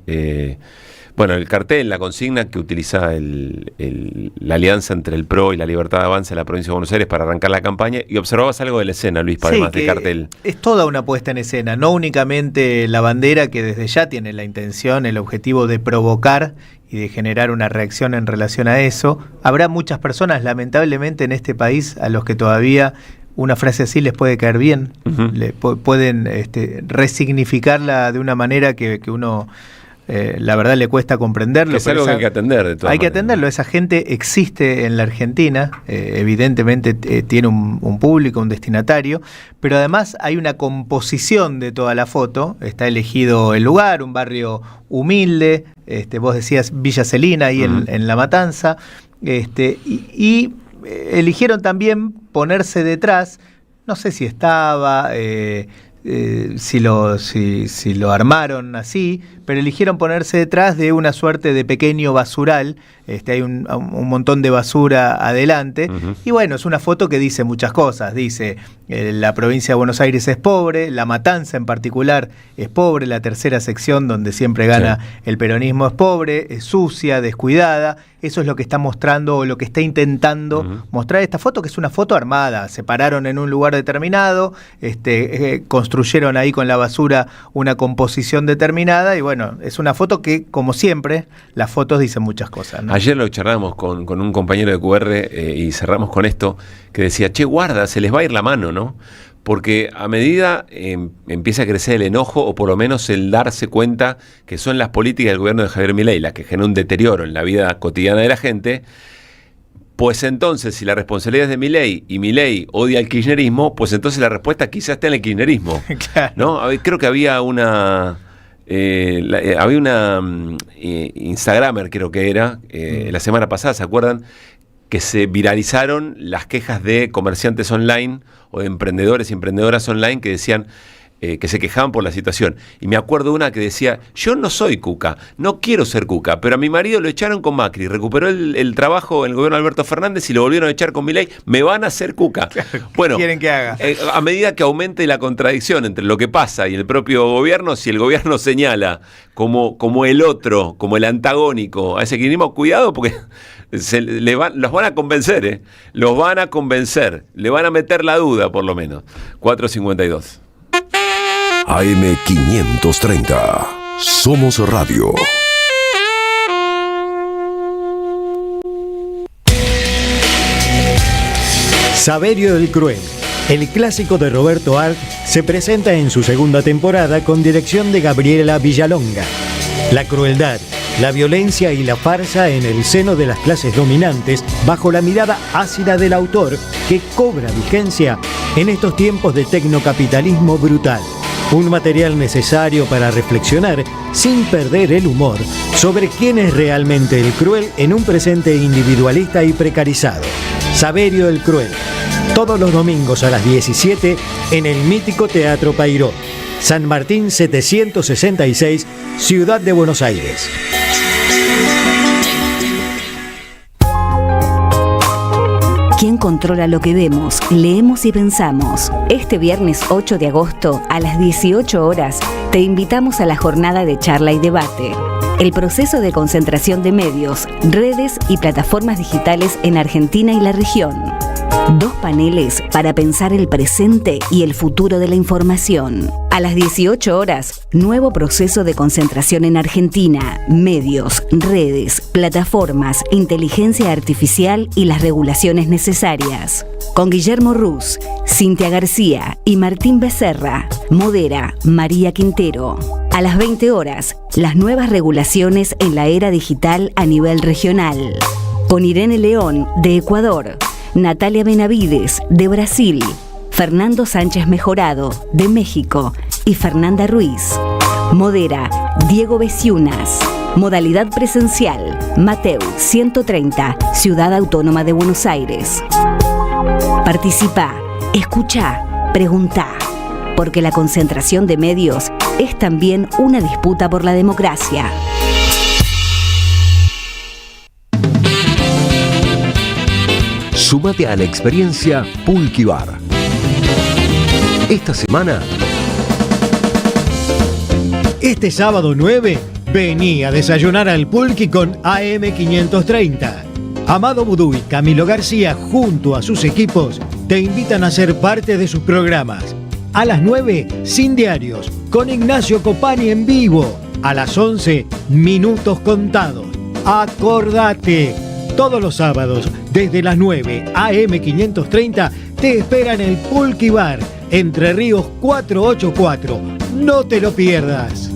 Bueno, el cartel, la consigna que utiliza la alianza entre el PRO y la Libertad Avanza en la provincia de Buenos Aires para arrancar la campaña, y observabas algo de la escena, Luis, además del cartel. Es toda una puesta en escena, no únicamente la bandera, que desde ya tiene la intención, el objetivo de provocar y de generar una reacción en relación a eso. Habrá muchas personas, lamentablemente, en este país a los que todavía una frase así les puede caer bien, pueden resignificarla de una manera que uno... la verdad le cuesta comprenderlo. Que es algo que hay que atender de todas maneras. Hay que atenderlo, esa gente existe en la Argentina, evidentemente tiene un público, un destinatario, pero además hay una composición de toda la foto, está elegido el lugar, un barrio humilde, vos decías Villa Celina, ahí en La Matanza, y eligieron también ponerse detrás, no sé si estaba... si lo armaron así, pero eligieron ponerse detrás de una suerte de pequeño basural. Hay un montón de basura adelante, y bueno, es una foto que dice muchas cosas. Dice, la provincia de Buenos Aires es pobre, La Matanza en particular es pobre, la tercera sección donde siempre gana el peronismo es pobre, es sucia, descuidada. Eso es lo que está mostrando, o lo que está intentando mostrar esta foto, que es una foto armada. Se pararon en un lugar determinado, construyeron ahí con la basura una composición determinada, y bueno, es una foto que, como siempre, las fotos dicen muchas cosas, ¿no? Ayer lo charlamos con un compañero de QR y cerramos con esto, que decía, che, guarda, se les va a ir la mano, ¿no? Porque a medida empieza a crecer el enojo, o por lo menos el darse cuenta que son las políticas del gobierno de Javier Milei las que generan un deterioro en la vida cotidiana de la gente, pues entonces, si la responsabilidad es de Milei y Milei odia el kirchnerismo, pues entonces la respuesta quizás está en el kirchnerismo. Claro. ¿No? Creo que había una Instagramer, creo que era, la semana pasada, ¿se acuerdan? Que se viralizaron las quejas de comerciantes online o de emprendedores y emprendedoras online que decían que se quejaban por la situación. Y me acuerdo una que decía, yo no soy cuca, no quiero ser cuca, pero a mi marido lo echaron con Macri, recuperó el trabajo en el gobierno de Alberto Fernández y lo volvieron a echar con Milei, me van a hacer cuca. Bueno, ¿qué quieren que haga? A medida que aumente la contradicción entre lo que pasa y el propio gobierno, si el gobierno señala como el otro, como el antagónico a ese kirchnerismo, cuidado, porque los van a convencer, los van a convencer, le van a meter la duda por lo menos. 4:52. AM530. Somos Radio. Saverio el Cruel, el clásico de Roberto Arlt, se presenta en su segunda temporada con dirección de Gabriela Villalonga. La crueldad, la violencia y la farsa en el seno de las clases dominantes, bajo la mirada ácida del autor, que cobra vigencia en estos tiempos de tecnocapitalismo brutal. Un material necesario para reflexionar, sin perder el humor, sobre quién es realmente el cruel en un presente individualista y precarizado. Saverio el Cruel, todos los domingos a las 17 en el mítico Teatro Payró, San Martín 766, Ciudad de Buenos Aires. ¿Quién controla lo que vemos, leemos y pensamos? Este viernes 8 de agosto, a las 18 horas, te invitamos a la jornada de charla y debate. El proceso de concentración de medios, redes y plataformas digitales en Argentina y la región. 2 paneles para pensar el presente y el futuro de la información. A las 18 horas, nuevo proceso de concentración en Argentina, medios, redes, plataformas, inteligencia artificial y las regulaciones necesarias. Con Guillermo Ruz, Cintia García y Martín Becerra. Modera María Quintero. A las 20 horas, las nuevas regulaciones en la era digital a nivel regional. Con Irene León, de Ecuador. Natalia Benavides, de Brasil, Fernando Sánchez Mejorado, de México, y Fernanda Ruiz. Modera Diego Beciunas. Modalidad presencial, Mateu 130, Ciudad Autónoma de Buenos Aires. Participa, escucha, preguntá, porque la concentración de medios es también una disputa por la democracia. Súmate a la experiencia Pulqui Bar. Esta semana, este sábado 9, Vení a desayunar al Pulqui con AM530. Amado Vudú y Camilo García, junto a sus equipos, te invitan a ser parte de sus programas. A las 9, Sin Diarios, con Ignacio Copani en vivo. A las 11, Minutos Contados. Acordate, todos los sábados, desde las 9, AM530, te esperan el Pulqui Bar, Entre Ríos 484. No te lo pierdas.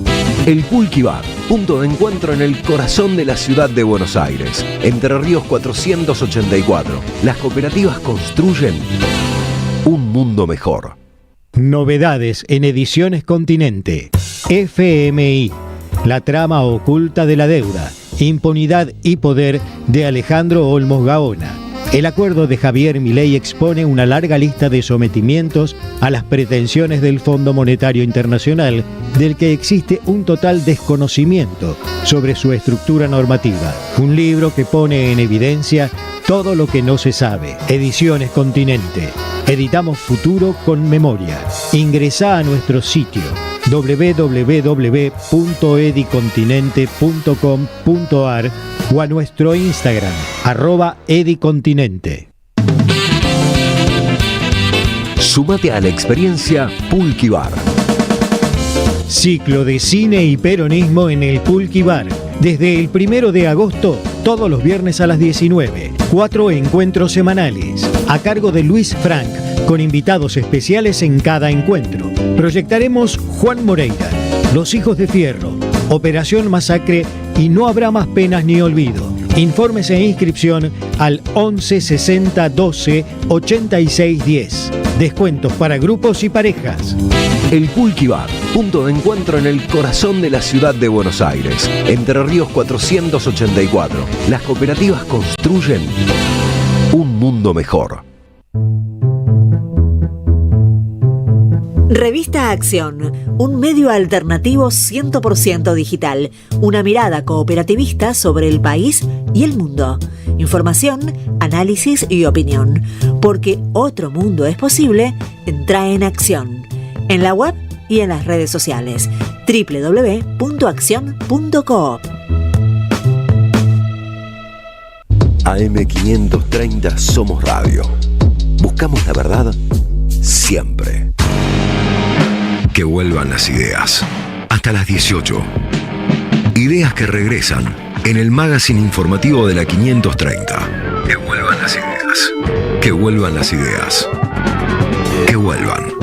El Pulqui Bar, punto de encuentro en el corazón de la ciudad de Buenos Aires. Entre Ríos 484. Las cooperativas construyen un mundo mejor. Novedades en Ediciones Continente. FMI. La trama oculta de la deuda, impunidad y poder de Alejandro Olmos Gaona. El acuerdo de Javier Milei expone una larga lista de sometimientos a las pretensiones del Fondo Monetario Internacional, del que existe un total desconocimiento sobre su estructura normativa. Un libro que pone en evidencia todo lo que no se sabe. Ediciones Continente. Editamos futuro con memoria. Ingresá a nuestro sitio www.edicontinente.com.ar o a nuestro Instagram, @edicontinente. Súmate a la experiencia Pulqui Bar. Ciclo de cine y peronismo en el Pulqui Bar. Desde el 1 de agosto, todos los viernes a las 19. 4 encuentros semanales, a cargo de Luis Frank, con invitados especiales en cada encuentro. Proyectaremos Juan Moreira, Los Hijos de Fierro, Operación Masacre y No Habrá Más Penas ni Olvido. Informes e inscripción al 11 60 12 86 10. Descuentos para grupos y parejas. El Pulqui Bar, punto de encuentro en el corazón de la ciudad de Buenos Aires. Entre Ríos 484. Las cooperativas construyen un mundo mejor. Revista Acción, un medio alternativo 100% digital, una mirada cooperativista sobre el país y el mundo. Información, análisis y opinión. Porque otro mundo es posible, entra en Acción. En la web y en las redes sociales. www.accion.coop. AM530 Somos Radio. Buscamos la verdad siempre. Que vuelvan las ideas. Hasta las 18. Ideas que regresan en el magazine informativo de la 530. Que vuelvan las ideas. Que vuelvan las ideas. Que vuelvan.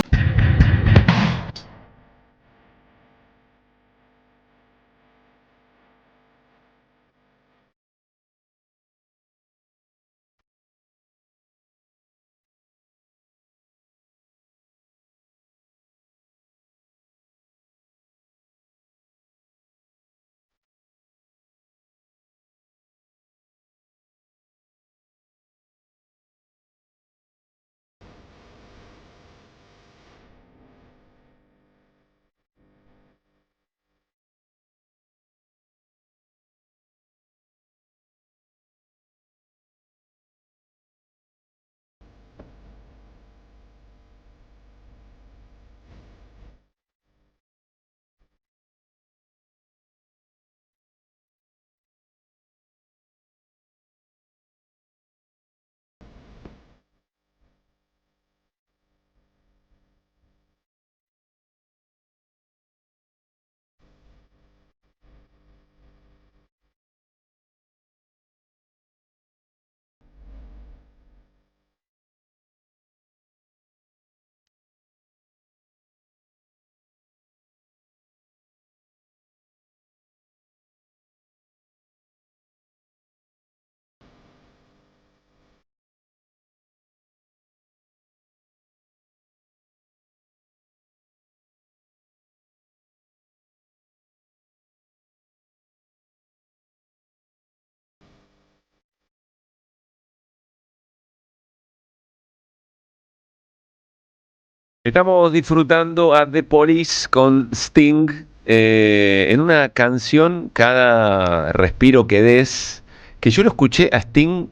Estamos disfrutando a The Police con Sting en una canción, Cada Respiro que Des, que yo lo escuché a Sting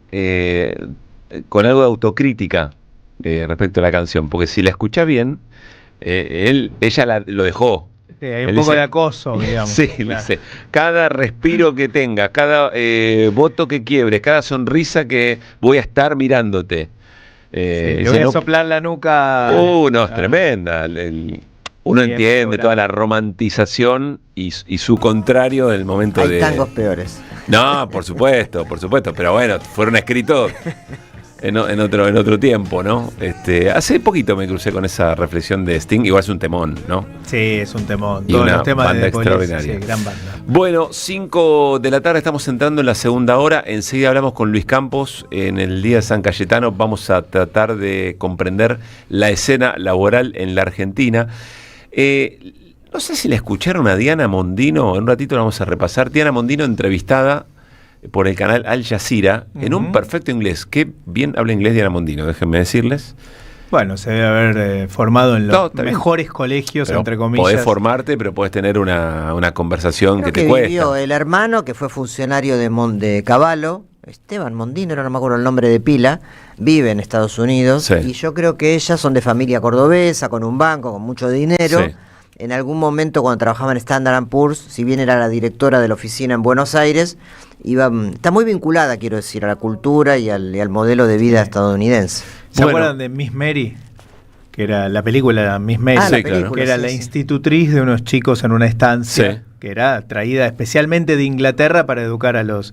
con algo de autocrítica respecto a la canción, porque si la escuchás bien, ella lo dejó Sí, hay un poco de acoso, digamos. Sí, claro. dice, cada respiro que tengas, cada voto que quiebres, cada sonrisa que voy a estar mirándote. Le voy a soplar la nuca. No, es tremenda. Uno Bien, entiende toda la romantización y su contrario del momento Hay de... tangos peores. No, por supuesto, pero bueno, fueron escritos en otro tiempo, ¿no? Hace poquito me crucé con esa reflexión de Sting, igual es un temón, ¿no? Sí, es un temón. Y Todos una los temas banda de The Police, extraordinaria. sí, gran banda. Bueno, 5 de la tarde, estamos entrando en la segunda hora. Enseguida hablamos con Luis Campos en el Día de San Cayetano. Vamos a tratar de comprender la escena laboral en la Argentina. No sé si la escucharon a Diana Mondino, en un ratito la vamos a repasar. Diana Mondino entrevistada por el canal Al Jazeera en un perfecto inglés. Qué bien habla inglés Diana Mondino, déjenme decirles. Bueno, se debe haber formado en los mejores colegios, pero entre comillas. Podés formarte, pero podés tener una conversación Creo que te cuesta. Vivió el hermano, que fue funcionario de Cavallo, Esteban Mondino, no me acuerdo el nombre de pila, vive en Estados Unidos. Sí. Y yo creo que ellas son de familia cordobesa, con un banco, con mucho dinero. Sí. En algún momento, cuando trabajaba en Standard & Poor's, si bien era la directora de la oficina en Buenos Aires, está muy vinculada, quiero decir, a la cultura y al modelo de vida estadounidense. ¿Se acuerdan de Miss Mary? Que era la película Miss Mary, la película, que era la institutriz de unos chicos en una estancia, que era traída especialmente de Inglaterra para educar a los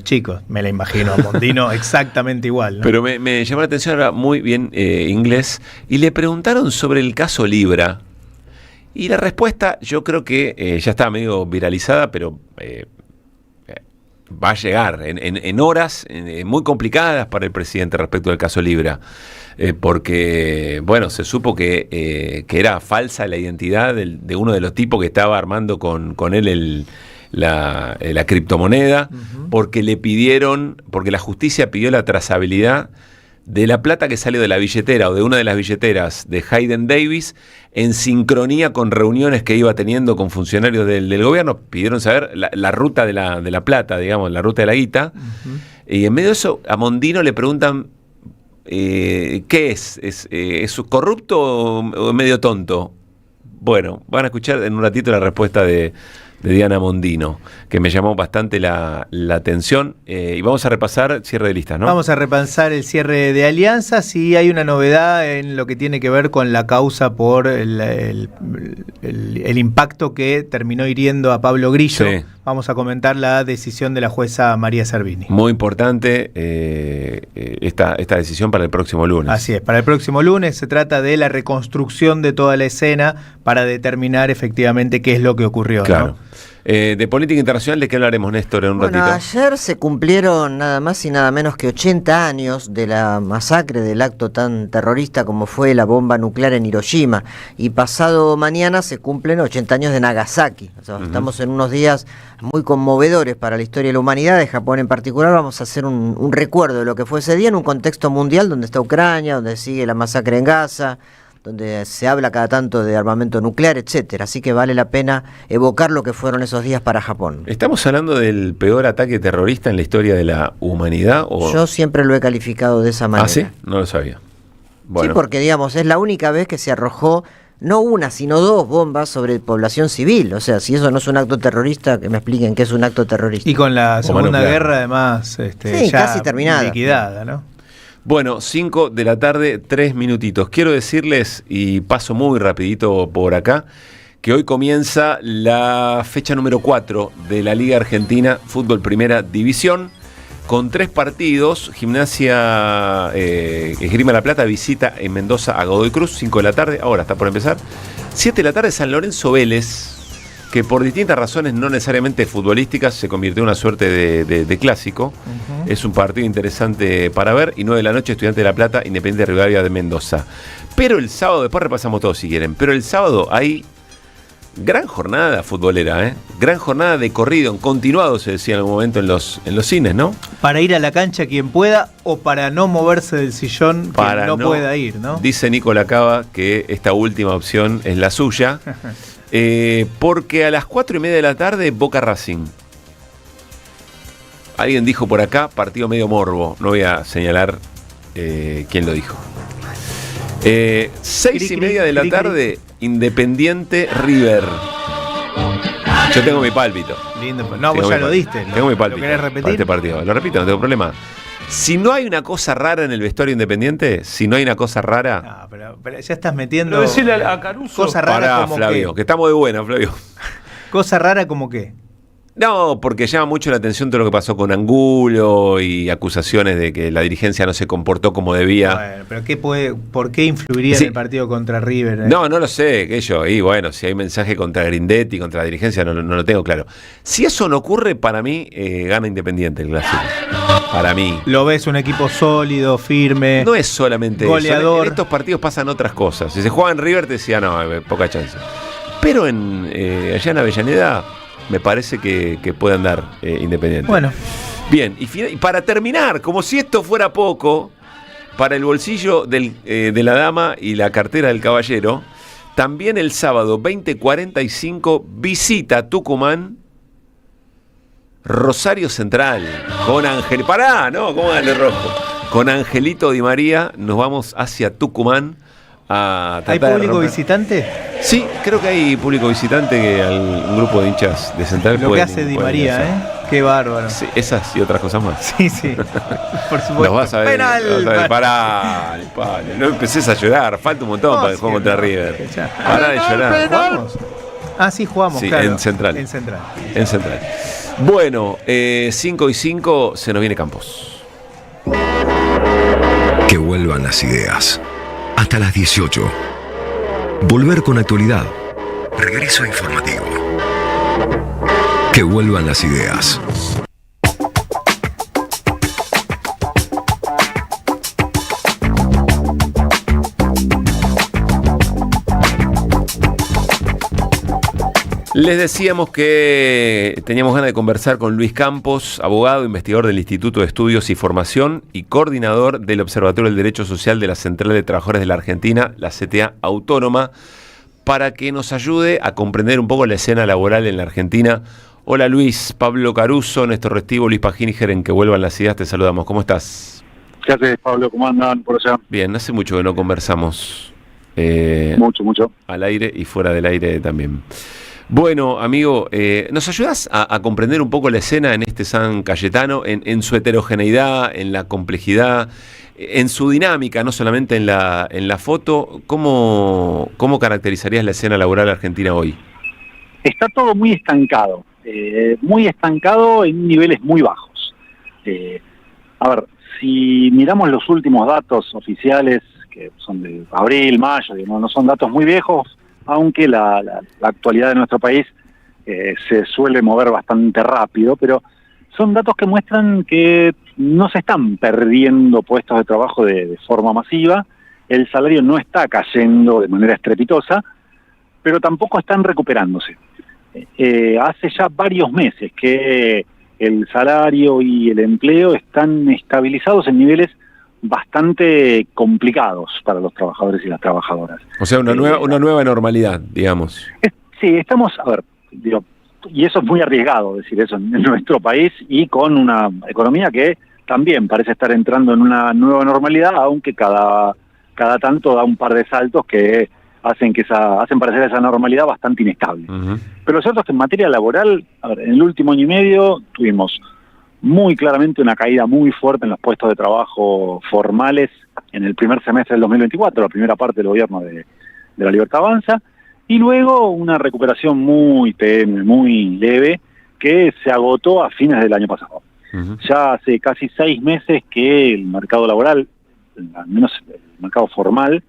chicos. Me la imagino a Mondino exactamente igual, ¿no? Pero me llamó la atención, era muy bien inglés, y le preguntaron sobre el caso Libra. Y la respuesta, yo creo que ya está medio viralizada, pero va a llegar en horas muy complicadas para el presidente respecto del caso Libra. Porque, bueno, se supo que era falsa la identidad de uno de los tipos que estaba armando con él la criptomoneda, porque la justicia pidió la trazabilidad de la plata que salió de la billetera o de una de las billeteras de Hayden Davis en sincronía con reuniones que iba teniendo con funcionarios del gobierno. Pidieron saber la ruta de la plata, digamos, la ruta de la guita. Y en medio de eso, a Mondino le preguntan ¿qué es? ¿Es corrupto o medio tonto? Bueno, van a escuchar en un ratito la respuesta de Diana Mondino, que me llamó bastante la atención. Y vamos a repasar cierre de listas, ¿no? Vamos a repasar el cierre de alianzas y hay una novedad en lo que tiene que ver con la causa por el impacto que terminó hiriendo a Pablo Grillo. Sí. Vamos a comentar la decisión de la jueza María Servini. Muy importante esta decisión para el próximo lunes. Así es, para el próximo lunes se trata de la reconstrucción de toda la escena para determinar efectivamente qué es lo que ocurrió. Claro. ¿No? De política internacional, ¿de qué hablaremos, Néstor, en un ratito? Ayer se cumplieron nada más y nada menos que 80 años de la masacre, del acto tan terrorista como fue la bomba nuclear en Hiroshima. Y pasado mañana se cumplen 80 años de Nagasaki. O sea, estamos en unos días muy conmovedores para la historia de la humanidad, de Japón en particular. Vamos a hacer un recuerdo de lo que fue ese día en un contexto mundial donde está Ucrania, donde sigue la masacre en Gaza, donde se habla cada tanto de armamento nuclear, etcétera. Así que vale la pena evocar lo que fueron esos días para Japón. ¿Estamos hablando del peor ataque terrorista en la historia de la humanidad? ¿O? Yo siempre lo he calificado de esa manera. ¿Ah, sí? No lo sabía. Bueno. Sí, porque digamos, es la única vez que se arrojó no una, sino dos bombas sobre población civil. O sea, si eso no es un acto terrorista, que me expliquen qué es un acto terrorista. Y con la Segunda Guerra, además, sí, ya casi terminada. Liquidada, ¿no? Bueno, 5 de la tarde, 3 minutitos. Quiero decirles, y paso muy rapidito por acá, que hoy comienza la fecha número 4 de la Liga Argentina Fútbol Primera División, con 3 partidos. Gimnasia Esgrima La Plata visita en Mendoza a Godoy Cruz, 5 de la tarde, ahora está por empezar. 7 de la tarde, San Lorenzo Vélez, que por distintas razones no necesariamente futbolísticas se convirtió en una suerte de clásico. Es un partido interesante para ver. Y 9 de la noche, Estudiantes de La Plata, Independiente Rivadavia de Mendoza. Pero el sábado, después repasamos todo si quieren, pero el sábado hay gran jornada futbolera, gran jornada de corrido, en continuado se decía en algún momento en los cines, ¿no? Para ir a la cancha quien pueda o para no moverse del sillón quien no pueda ir, ¿no? Dice Nico Lacaba que esta última opción es la suya. Porque a las 4:30 de la tarde, Boca Racing. Alguien dijo por acá, partido medio morbo. No voy a señalar quién lo dijo. 6:30 de la tarde, Independiente River. Yo tengo mi pálpito. Lindo. No, vos ya lo diste. Tengo mi pálpito. ¿Lo querés repetir? Para este partido. Lo repito, no tengo problema. Si no hay una cosa rara en el vestuario independiente, si no hay una cosa rara... No, pero ya estás metiendo... Pero decirle a Caruso... Cosa rara Pará, como Flavio, qué. que estamos de buena, Flavio. Cosa rara como qué. No, porque llama mucho la atención todo lo que pasó con Angulo y acusaciones de que la dirigencia no se comportó como debía. Bueno, pero ¿por qué influiría en el partido contra River? No lo sé, que yo. Y bueno, si hay mensaje contra Grindetti, contra la dirigencia, no lo tengo claro. Si eso no ocurre, para mí, gana Independiente el clásico. Para mí. Lo ves un equipo sólido, firme. No es solamente goleador. eso. En estos partidos pasan otras cosas. Si se juega en River, te decía, no, poca chance. Pero allá en Avellaneda... me parece que puede andar Independiente. Bueno. Bien, y para terminar, como si esto fuera poco, para el bolsillo de la dama y la cartera del caballero, también el sábado 20:45 visita Tucumán Rosario Central con Ángel. Pará, ¿no? ¿Cómo darle rojo? Con Angelito Di María nos vamos hacia Tucumán. ¿Hay público visitante? Sí, creo que hay público visitante, que un grupo de hinchas de Central Lo que hace Di María, hacer. Qué bárbaro. Sí, esas y otras cosas más. Sí, por supuesto. Los vas a ver. Penal. Pará, no empeces a llorar, falta un montón para el juego contra River. Pará de llorar. ¿Jugamos? Ah, sí, jugamos, sí, claro. En Central. En Central. Bueno, 5:05 se nos viene Campos. Que vuelvan las ideas. Hasta las 18. Volver con actualidad. Regreso informativo. Que vuelvan las ideas. Les decíamos que teníamos ganas de conversar con Luis Campos, abogado, investigador del Instituto de Estudios y Formación y coordinador del Observatorio del Derecho Social de la Central de Trabajadores de la Argentina, la CTA Autónoma, para que nos ayude a comprender un poco la escena laboral en la Argentina. Hola Luis, Pablo Caruso, Néstor Restivo, Luis Pagíniger, en Que Vuelvan las Ideas, te saludamos. ¿Cómo estás? ¿Qué haces, Pablo? ¿Cómo andan por allá? Bien, hace mucho que no conversamos. Mucho. Al aire y fuera del aire también. Bueno, amigo, ¿nos ayudas a comprender un poco la escena en este San Cayetano, en su heterogeneidad, en la complejidad, en su dinámica, no solamente en la foto? ¿Cómo caracterizarías la escena laboral argentina hoy? Está todo muy estancado en niveles muy bajos. A ver, si miramos los últimos datos oficiales, que son de abril, mayo, no son datos muy viejos, aunque la actualidad de nuestro país se suele mover bastante rápido, pero son datos que muestran que no se están perdiendo puestos de trabajo de forma masiva, el salario no está cayendo de manera estrepitosa, pero tampoco están recuperándose. Hace ya varios meses que el salario y el empleo están estabilizados en niveles bastante complicados para los trabajadores y las trabajadoras. O sea, una nueva normalidad, digamos. Sí, estamos, a ver, y eso es muy arriesgado decir eso en nuestro país y con una economía que también parece estar entrando en una nueva normalidad, aunque cada tanto da un par de saltos que hacen parecer esa normalidad bastante inestable. Uh-huh. Pero lo cierto es que en materia laboral, a ver, en el último año y medio tuvimos muy claramente una caída muy fuerte en los puestos de trabajo formales en el primer semestre del 2024, la primera parte del gobierno de la Libertad Avanza, y luego una recuperación muy tenue, muy leve, que se agotó a fines del año pasado. Uh-huh. Ya hace casi 6 meses que el mercado laboral, al menos el mercado formal,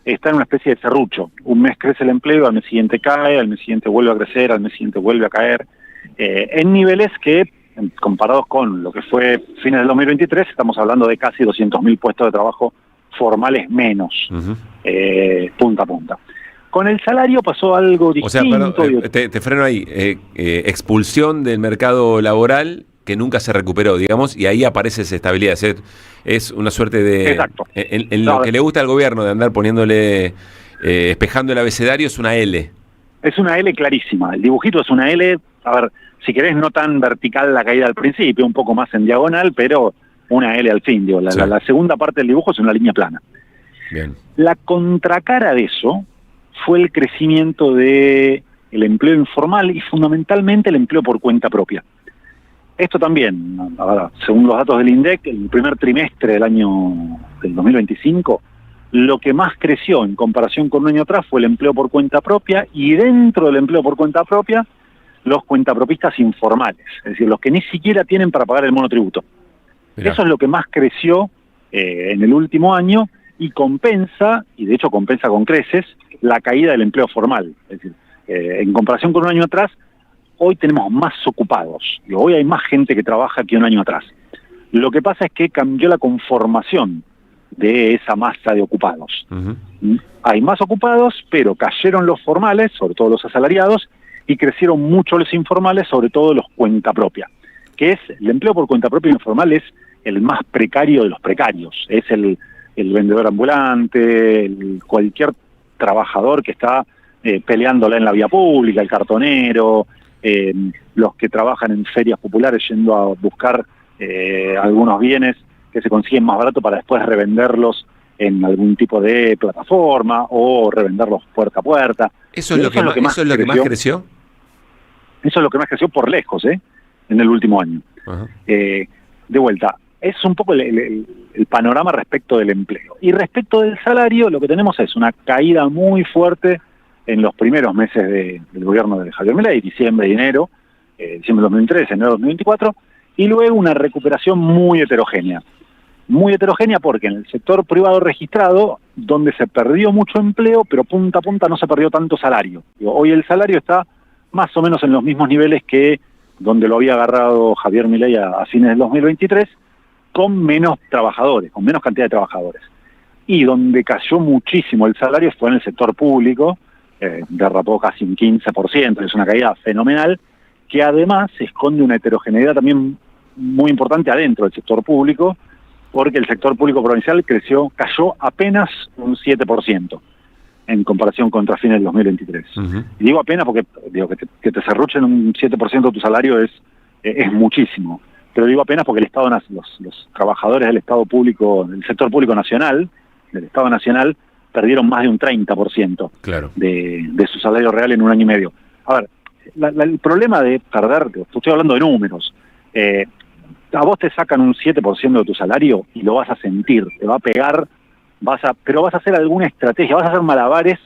está en una especie de serrucho. Un mes crece el empleo, al mes siguiente cae, al mes siguiente vuelve a crecer, al mes siguiente vuelve a caer, en niveles que, comparados con lo que fue fines del 2023, estamos hablando de casi 200.000 puestos de trabajo formales menos, uh-huh. Punta a punta. Con el salario pasó algo distinto. O sea, te freno ahí. Expulsión del mercado laboral que nunca se recuperó, digamos, y ahí aparece esa estabilidad. Es una suerte de... Exacto. En lo que le gusta al gobierno de andar poniéndole, espejando el abecedario, es una L. Es una L clarísima. El dibujito es una L, a ver, si querés no tan vertical la caída al principio, un poco más en diagonal, pero una L al fin. Digo, la segunda parte del dibujo es una línea plana. Bien. La contracara de eso fue el crecimiento de el empleo informal y fundamentalmente el empleo por cuenta propia. Esto también, ahora, según los datos del INDEC, el primer trimestre del 2025, lo que más creció en comparación con un año atrás fue el empleo por cuenta propia, y dentro del empleo por cuenta propia, los cuentapropistas informales, es decir, los que ni siquiera tienen para pagar el monotributo. Mirá. Eso es lo que más creció en el último año y compensa, y de hecho compensa con creces, la caída del empleo formal. Es decir, en comparación con un año atrás, hoy tenemos más ocupados. Hoy hay más gente que trabaja que un año atrás. Lo que pasa es que cambió la conformación de esa masa de ocupados. Hay más ocupados, pero cayeron los formales, sobre todo los asalariados, y crecieron mucho los informales, sobre todo los cuenta propia. Que es, el empleo por cuenta propia informal es el más precario de los precarios. Es el vendedor ambulante, cualquier trabajador que está peleándola en la vía pública, el cartonero, los que trabajan en ferias populares yendo a buscar algunos bienes que se consiguen más barato para después revenderlos en algún tipo de plataforma o revenderlos puerta a puerta. ¿Eso es lo que más creció? Eso es lo que más creció por lejos, en el último año. De vuelta, es un poco el panorama respecto del empleo. Y respecto del salario, lo que tenemos es una caída muy fuerte en los primeros meses del gobierno de Javier Milei, diciembre y enero, diciembre de 2023, enero de 2024, y luego una recuperación muy heterogénea. Muy heterogénea porque en el sector privado registrado, donde se perdió mucho empleo, pero punta a punta no se perdió tanto salario. Hoy el salario está más o menos en los mismos niveles que donde lo había agarrado Javier Milei a fines del 2023, con menos trabajadores, con menos cantidad de trabajadores. Y donde cayó muchísimo el salario fue en el sector público, derrapó casi un 15%, es una caída fenomenal, que además esconde una heterogeneidad también muy importante adentro del sector público, porque el sector público provincial cayó apenas un 7% en comparación contra fines del 2023. Y digo apenas porque que te serruchen un 7% de tu salario es muchísimo. Pero digo apenas porque el Estado, los trabajadores del Estado público, del sector público nacional, del Estado nacional, perdieron más de un 30% de su salario real en un año y medio. A ver, el problema de perder, estoy hablando de números, a vos te sacan un 7% de tu salario y lo vas a sentir, te va a pegar, pero vas a hacer alguna estrategia, vas a hacer malabares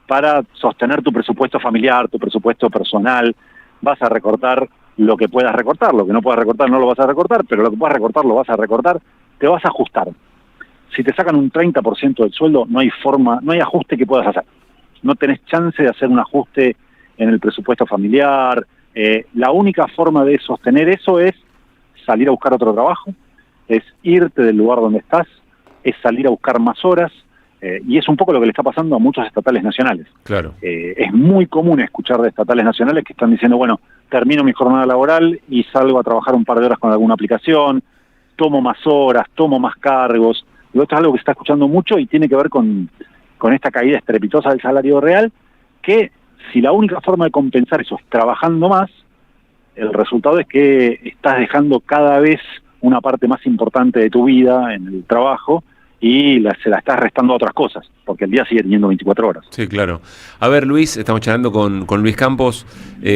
para sostener tu presupuesto familiar, tu presupuesto personal, vas a recortar lo que puedas recortar, lo que no puedas recortar no lo vas a recortar, pero lo que puedas recortar lo vas a recortar, te vas a ajustar. Si te sacan un 30% del sueldo, no hay ajuste que puedas hacer. No tenés chance de hacer un ajuste en el presupuesto familiar. La única forma de sostener eso es salir a buscar otro trabajo, es irte del lugar donde estás, es salir a buscar más horas, y es un poco lo que le está pasando a muchos estatales nacionales. Claro. Es muy común escuchar de estatales nacionales que están diciendo, bueno, termino mi jornada laboral y salgo a trabajar un par de horas con alguna aplicación, tomo más horas, tomo más cargos. Y esto es algo que se está escuchando mucho y tiene que ver con esta caída estrepitosa del salario real, que si la única forma de compensar eso es trabajando más, el resultado es que estás dejando cada vez una parte más importante de tu vida en el trabajo y se la estás restando a otras cosas, porque el día sigue teniendo 24 horas. Sí, claro. A ver, Luis, estamos charlando con Luis Campos.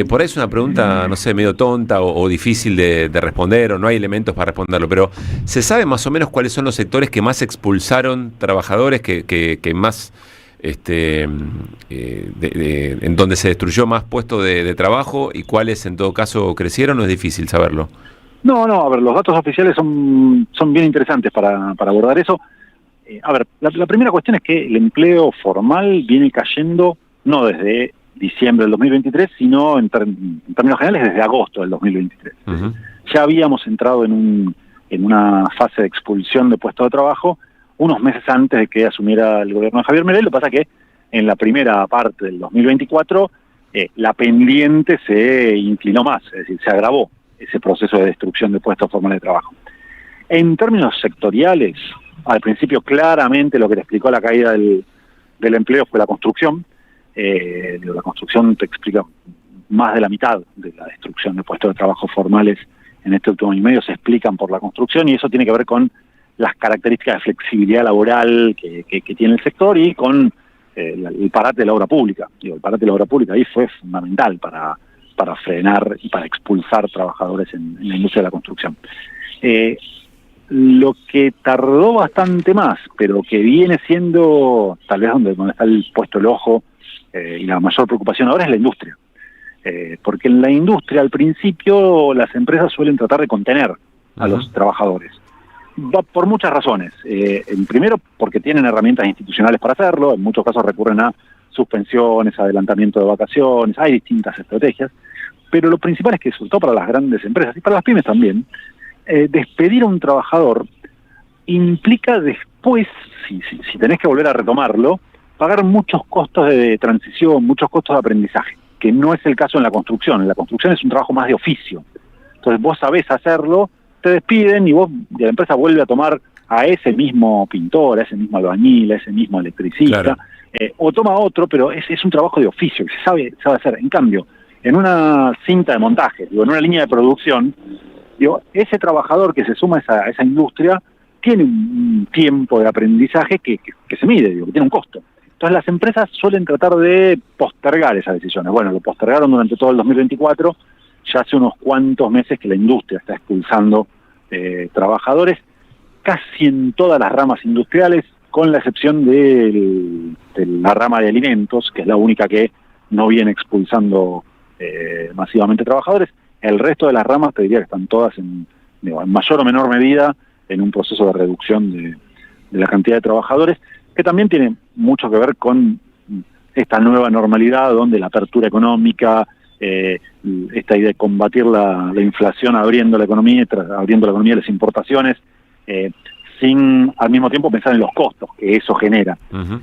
Por ahí es una pregunta, no sé, medio tonta o difícil de responder, o no hay elementos para responderlo, pero ¿se sabe más o menos cuáles son los sectores que más expulsaron trabajadores, que más... en donde se destruyó más puestos de trabajo, y cuáles en todo caso crecieron? ¿No es difícil saberlo? No, a ver, los datos oficiales son bien interesantes para abordar eso. A ver, la primera cuestión es que el empleo formal viene cayendo no desde diciembre del 2023, sino en términos generales desde agosto del 2023. Ya habíamos entrado en una fase de expulsión de puestos de trabajo unos meses antes de que asumiera el gobierno de Javier Milei. Lo que pasa es que en la primera parte del 2024 la pendiente se inclinó más, es decir, se agravó ese proceso de destrucción de puestos formales de trabajo. En términos sectoriales, al principio claramente lo que le explicó la caída del empleo fue la construcción. La construcción te explica más de la mitad de la destrucción de puestos de trabajo formales en este último año y medio, se explican por la construcción, y eso tiene que ver con las características de flexibilidad laboral que tiene el sector y con el parate de la obra pública. El parate de la obra pública ahí fue fundamental para frenar y para expulsar trabajadores en la industria de la construcción. Lo que tardó bastante más, pero que viene siendo tal vez donde está puesto el ojo y la mayor preocupación ahora, es la industria. Porque en la industria al principio las empresas suelen tratar de contener a los trabajadores. Va por muchas razones. Primero, porque tienen herramientas institucionales para hacerlo, en muchos casos recurren a suspensiones, adelantamiento de vacaciones, hay distintas estrategias, pero lo principal es que, sobre todo para las grandes empresas y para las pymes también, despedir a un trabajador implica después, si tenés que volver a retomarlo, pagar muchos costos de transición, muchos costos de aprendizaje, que no es el caso en la construcción. En la construcción es un trabajo más de oficio. Entonces vos sabés hacerlo, te despiden y la empresa vuelve a tomar a ese mismo pintor, a ese mismo albañil, a ese mismo electricista, claro. O toma otro, pero es un trabajo de oficio que se sabe hacer. En cambio, en una cinta de montaje, en una línea de producción, ese trabajador que se suma a esa industria tiene un tiempo de aprendizaje que se mide, que tiene un costo. Entonces las empresas suelen tratar de postergar esas decisiones. Bueno, lo postergaron durante todo el 2024, ya hace unos cuantos meses que la industria está expulsando trabajadores, casi en todas las ramas industriales, con la excepción de la rama de alimentos, que es la única que no viene expulsando masivamente trabajadores. El resto de las ramas te diría que están todas en mayor o menor medida en un proceso de reducción de la cantidad de trabajadores, que también tiene mucho que ver con esta nueva normalidad donde la apertura económica, esta idea de combatir la inflación abriendo la economía a las importaciones, sin al mismo tiempo pensar en los costos que eso genera.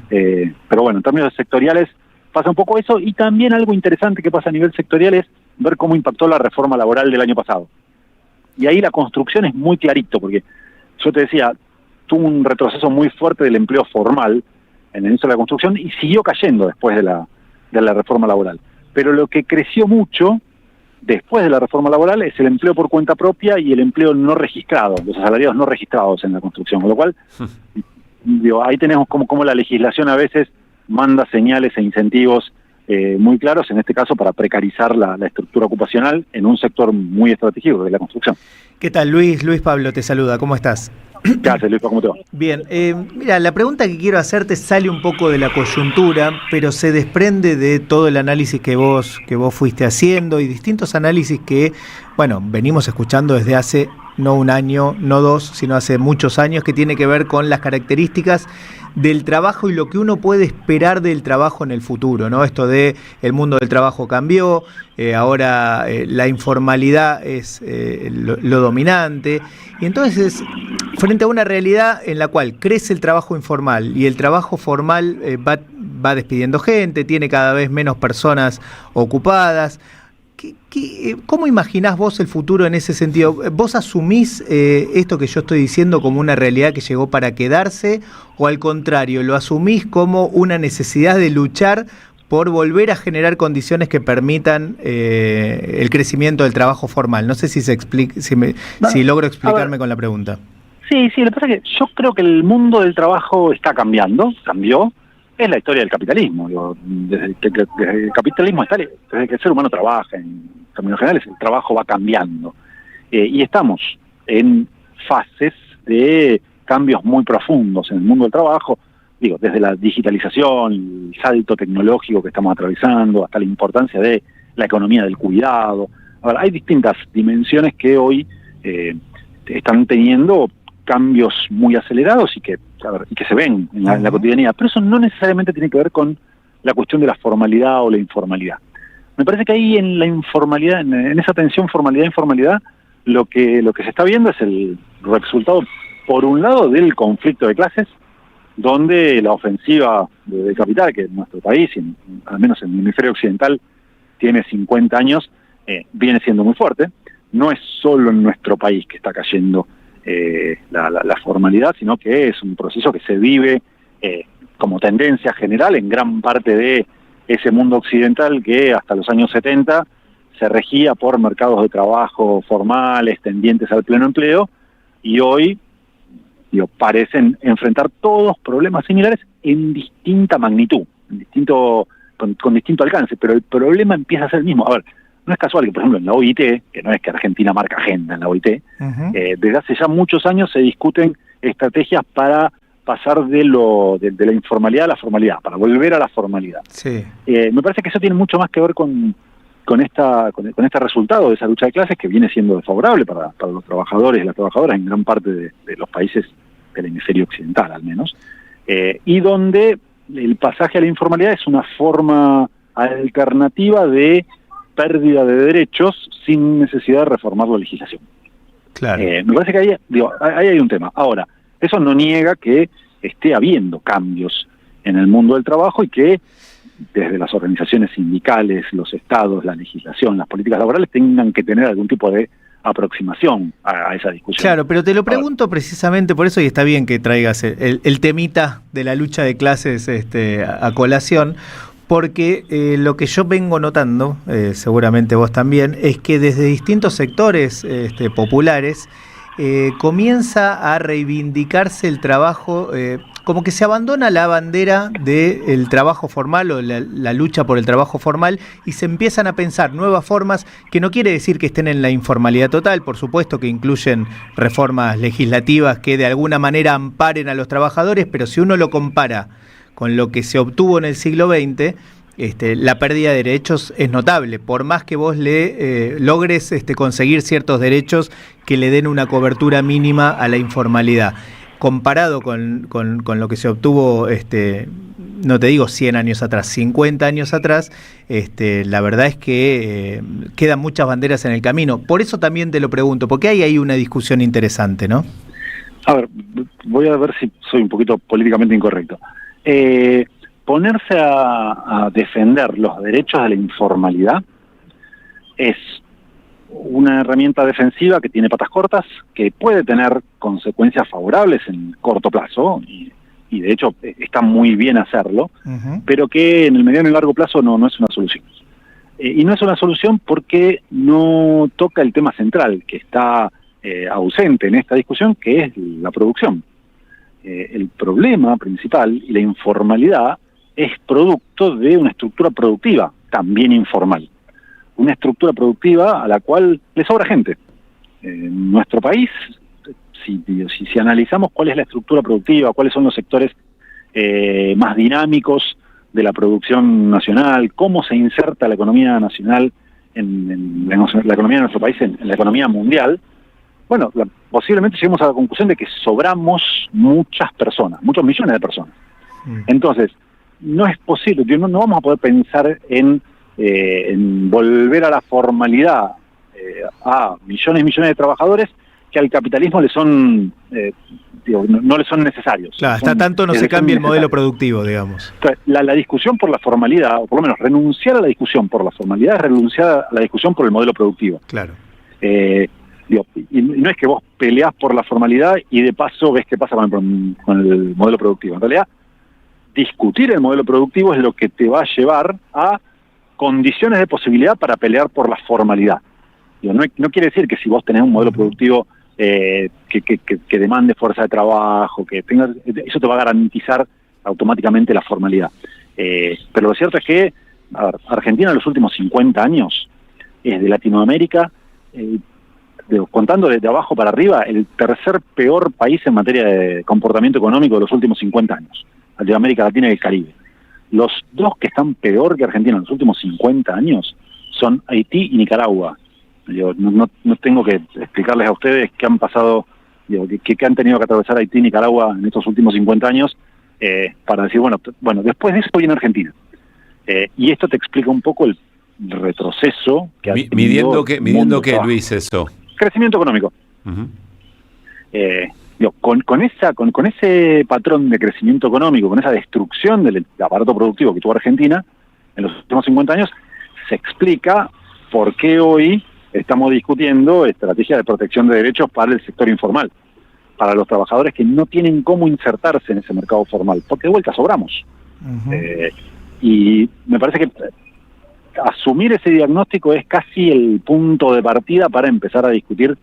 Pero bueno, en términos sectoriales pasa un poco eso, y también algo interesante que pasa a nivel sectorial es ver cómo impactó la reforma laboral del año pasado. Y ahí la construcción es muy clarito, porque yo te decía, tuvo un retroceso muy fuerte del empleo formal en el inicio de la construcción y siguió cayendo después de la reforma laboral. Pero lo que creció mucho después de la reforma laboral es el empleo por cuenta propia y el empleo no registrado, los asalariados no registrados en la construcción, con lo cual ahí tenemos como la legislación a veces manda señales e incentivos muy claros, en este caso para precarizar la estructura ocupacional en un sector muy estratégico de la construcción. ¿Qué tal, Luis? Luis Pablo te saluda, ¿cómo estás? ¿Qué haces, Luis? ¿Cómo te va? Bien, mira, la pregunta que quiero hacerte sale un poco de la coyuntura, pero se desprende de todo el análisis que vos fuiste haciendo y distintos análisis que, bueno, venimos escuchando desde hace no un año, no dos, sino hace muchos años, que tiene que ver con las características del trabajo y lo que uno puede esperar del trabajo en el futuro, ¿no? Esto de el mundo del trabajo cambió, ahora la informalidad es lo dominante, y entonces frente a una realidad en la cual crece el trabajo informal y el trabajo formal va despidiendo gente, tiene cada vez menos personas ocupadas. ¿Cómo imaginás vos el futuro en ese sentido? ¿Vos asumís esto que yo estoy diciendo como una realidad que llegó para quedarse, o al contrario, lo asumís como una necesidad de luchar por volver a generar condiciones que permitan el crecimiento del trabajo formal? No sé si logro explicarme con la pregunta. Sí, lo que pasa es que yo creo que el mundo del trabajo está cambió. Es la historia del capitalismo. Desde que el capitalismo está, desde que el ser humano trabaja, en términos generales, el trabajo va cambiando. Y estamos en fases de cambios muy profundos en el mundo del trabajo, desde la digitalización, el salto tecnológico que estamos atravesando, hasta la importancia de la economía del cuidado. Ahora, hay distintas dimensiones que hoy están teniendo cambios muy acelerados y que se ven en la cotidianidad, pero eso no necesariamente tiene que ver con la cuestión de la formalidad o la informalidad. Me parece que ahí en la informalidad, en esa tensión formalidad-informalidad, lo que se está viendo es el resultado, por un lado, del conflicto de clases, donde la ofensiva del capital, que en nuestro país, al menos en el hemisferio occidental, tiene 50 años, viene siendo muy fuerte. No es solo en nuestro país que está cayendo la formalidad, sino que es un proceso que se vive como tendencia general en gran parte de ese mundo occidental que hasta los años 70 se regía por mercados de trabajo formales, tendientes al pleno empleo, y hoy parecen enfrentar todos problemas similares en distinta magnitud. con distinto alcance, pero el problema empieza a ser el mismo. A ver, no es casual que, por ejemplo, en la OIT, que no es que Argentina marca agenda en la OIT, desde hace ya muchos años se discuten estrategias para pasar de la informalidad a la formalidad, para volver a la formalidad. Sí. Me parece que eso tiene mucho más que ver con este resultado de esa lucha de clases, que viene siendo desfavorable para los trabajadores y las trabajadoras en gran parte de los países del hemisferio occidental, al menos, y donde el pasaje a la informalidad es una forma alternativa de pérdida de derechos sin necesidad de reformar la legislación. Claro. Me parece que ahí hay un tema. Ahora, eso no niega que esté habiendo cambios en el mundo del trabajo y que desde las organizaciones sindicales, los estados, la legislación, las políticas laborales tengan que tener algún tipo de aproximación a esa discusión. Claro, pero te lo pregunto precisamente por eso, y está bien que traigas el temita de la lucha de clases a colación, porque lo que yo vengo notando, seguramente vos también, es que desde distintos sectores populares comienza a reivindicarse el trabajo, como que se abandona la bandera del trabajo formal o la lucha por el trabajo formal y se empiezan a pensar nuevas formas, que no quiere decir que estén en la informalidad total, por supuesto que incluyen reformas legislativas que de alguna manera amparen a los trabajadores, pero si uno lo compara con lo que se obtuvo en el siglo XX, la pérdida de derechos es notable, por más que vos logres conseguir ciertos derechos que le den una cobertura mínima a la informalidad. Comparado con lo que se obtuvo, no te digo 100 años atrás, 50 años atrás, la verdad es que quedan muchas banderas en el camino. Por eso también te lo pregunto, porque hay ahí una discusión interesante, ¿no? A ver, voy a ver si soy un poquito políticamente incorrecto. Ponerse a defender los derechos de la informalidad es una herramienta defensiva que tiene patas cortas, que puede tener consecuencias favorables en corto plazo, y de hecho está muy bien hacerlo, pero que en el mediano y largo plazo no es una solución. Y no es una solución porque no toca el tema central, que está ausente en esta discusión, que es la producción. El problema principal y la informalidad es producto de una estructura productiva, también informal. Una estructura productiva a la cual le sobra gente. En nuestro país, si analizamos cuál es la estructura productiva, cuáles son los sectores más dinámicos de la producción nacional, cómo se inserta la economía nacional en la economía de nuestro país, en la economía mundial, bueno, posiblemente lleguemos a la conclusión de que sobramos muchas personas, muchos millones de personas. Entonces, no es posible, no vamos a poder pensar en volver a la formalidad a millones y millones de trabajadores que al capitalismo le son no le son necesarios. Claro, hasta tanto no se cambia el modelo productivo, digamos. Entonces, la discusión por la formalidad, o por lo menos renunciar a la discusión por la formalidad, es renunciar a la discusión por el modelo productivo. Claro. Y no es que vos peleás por la formalidad y de paso ves qué pasa con el modelo productivo. En realidad, discutir el modelo productivo es lo que te va a llevar a condiciones de posibilidad para pelear por la formalidad. No quiere decir que si vos tenés un modelo productivo que demande fuerza de trabajo, eso te va a garantizar automáticamente la formalidad. Pero lo cierto es que Argentina en los últimos 50 años es de Latinoamérica, contando desde abajo para arriba, el tercer peor país en materia de comportamiento económico de los últimos 50 años, de América Latina y el Caribe. Los dos que están peor que Argentina en los últimos 50 años son Haití y Nicaragua. No tengo que explicarles a ustedes qué han pasado, qué han tenido que atravesar Haití y Nicaragua en estos últimos 50 años para decir, bueno, después de eso viene Argentina. Y esto te explica un poco el retroceso que ha tenido midiendo qué, Luis, eso. Crecimiento económico. Con ese patrón de crecimiento económico, con esa destrucción del aparato productivo que tuvo Argentina en los últimos 50 años, se explica por qué hoy estamos discutiendo estrategias de protección de derechos para el sector informal, para los trabajadores que no tienen cómo insertarse en ese mercado formal, porque de vuelta sobramos. Y me parece que asumir ese diagnóstico es casi el punto de partida para empezar a discutir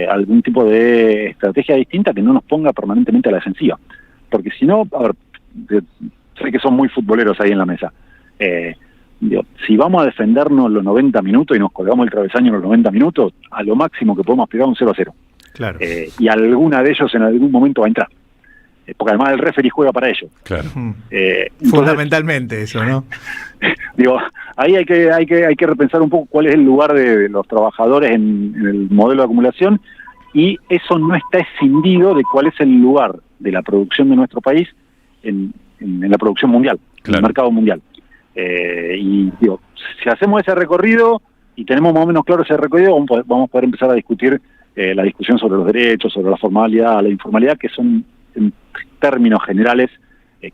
algún tipo de estrategia distinta que no nos ponga permanentemente a la defensiva. Porque si no, sé que son muy futboleros ahí en la mesa. Si vamos a defendernos los 90 minutos y nos colgamos el travesaño en los 90 minutos, a lo máximo que podemos aspirar un 0-0. Claro. Y alguna de ellos en algún momento va a entrar. Porque además el referee juega para ello. Claro. Fundamentalmente eso, ¿no? Digo, ahí hay que repensar un poco cuál es el lugar de los trabajadores en el modelo de acumulación, y eso no está escindido de cuál es el lugar de la producción de nuestro país en la producción mundial, en el mercado mundial. Y digo, si hacemos ese recorrido y tenemos más o menos claro ese recorrido, vamos a poder empezar a discutir la discusión sobre los derechos, sobre la formalidad, la informalidad, que son en términos generales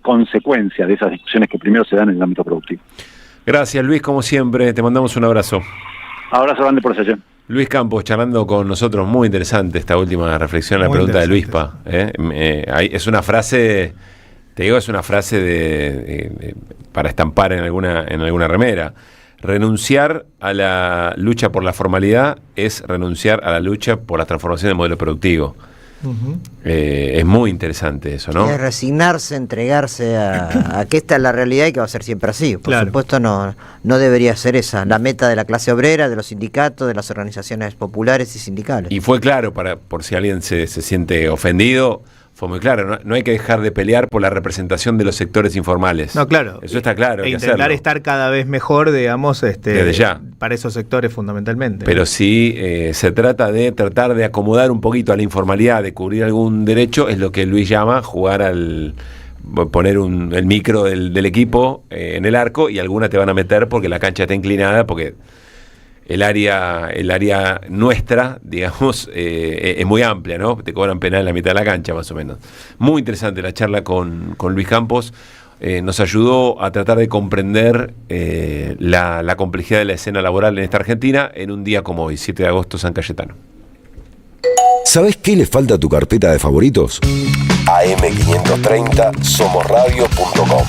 consecuencia de esas discusiones que primero se dan en el ámbito productivo. Gracias, Luis, como siempre, te mandamos un abrazo. Abrazo grande por sesión. Luis Campos charlando con nosotros, muy interesante esta última reflexión, la pregunta de Luispa. Es una frase, te digo, es una frase para estampar en alguna remera. Renunciar a la lucha por la formalidad es renunciar a la lucha por la transformación del modelo productivo. Es muy interesante eso, ¿no? Es resignarse, entregarse a que esta es la realidad y que va a ser siempre así. Por supuesto no debería ser esa la meta de la clase obrera, de los sindicatos, de las organizaciones populares y sindicales. Y fue claro, por si alguien se siente ofendido, fue muy claro, no hay que dejar de pelear por la representación de los sectores informales. No, claro. Eso está claro. E intentar estar cada vez mejor, digamos, desde ya, para esos sectores fundamentalmente. Pero sí se trata de tratar de acomodar un poquito a la informalidad, de cubrir algún derecho, es lo que Luis llama jugar poner el micro del equipo en el arco, y alguna te van a meter porque la cancha está inclinada, porque el área nuestra, digamos, es muy amplia, ¿no? Te cobran penal en la mitad de la cancha, más o menos. Muy interesante la charla con Luis Campos. Nos ayudó a tratar de comprender la complejidad de la escena laboral en esta Argentina en un día como hoy, 7 de agosto, San Cayetano. ¿Sabes qué le falta a tu carpeta de favoritos? AM530somosradio.com.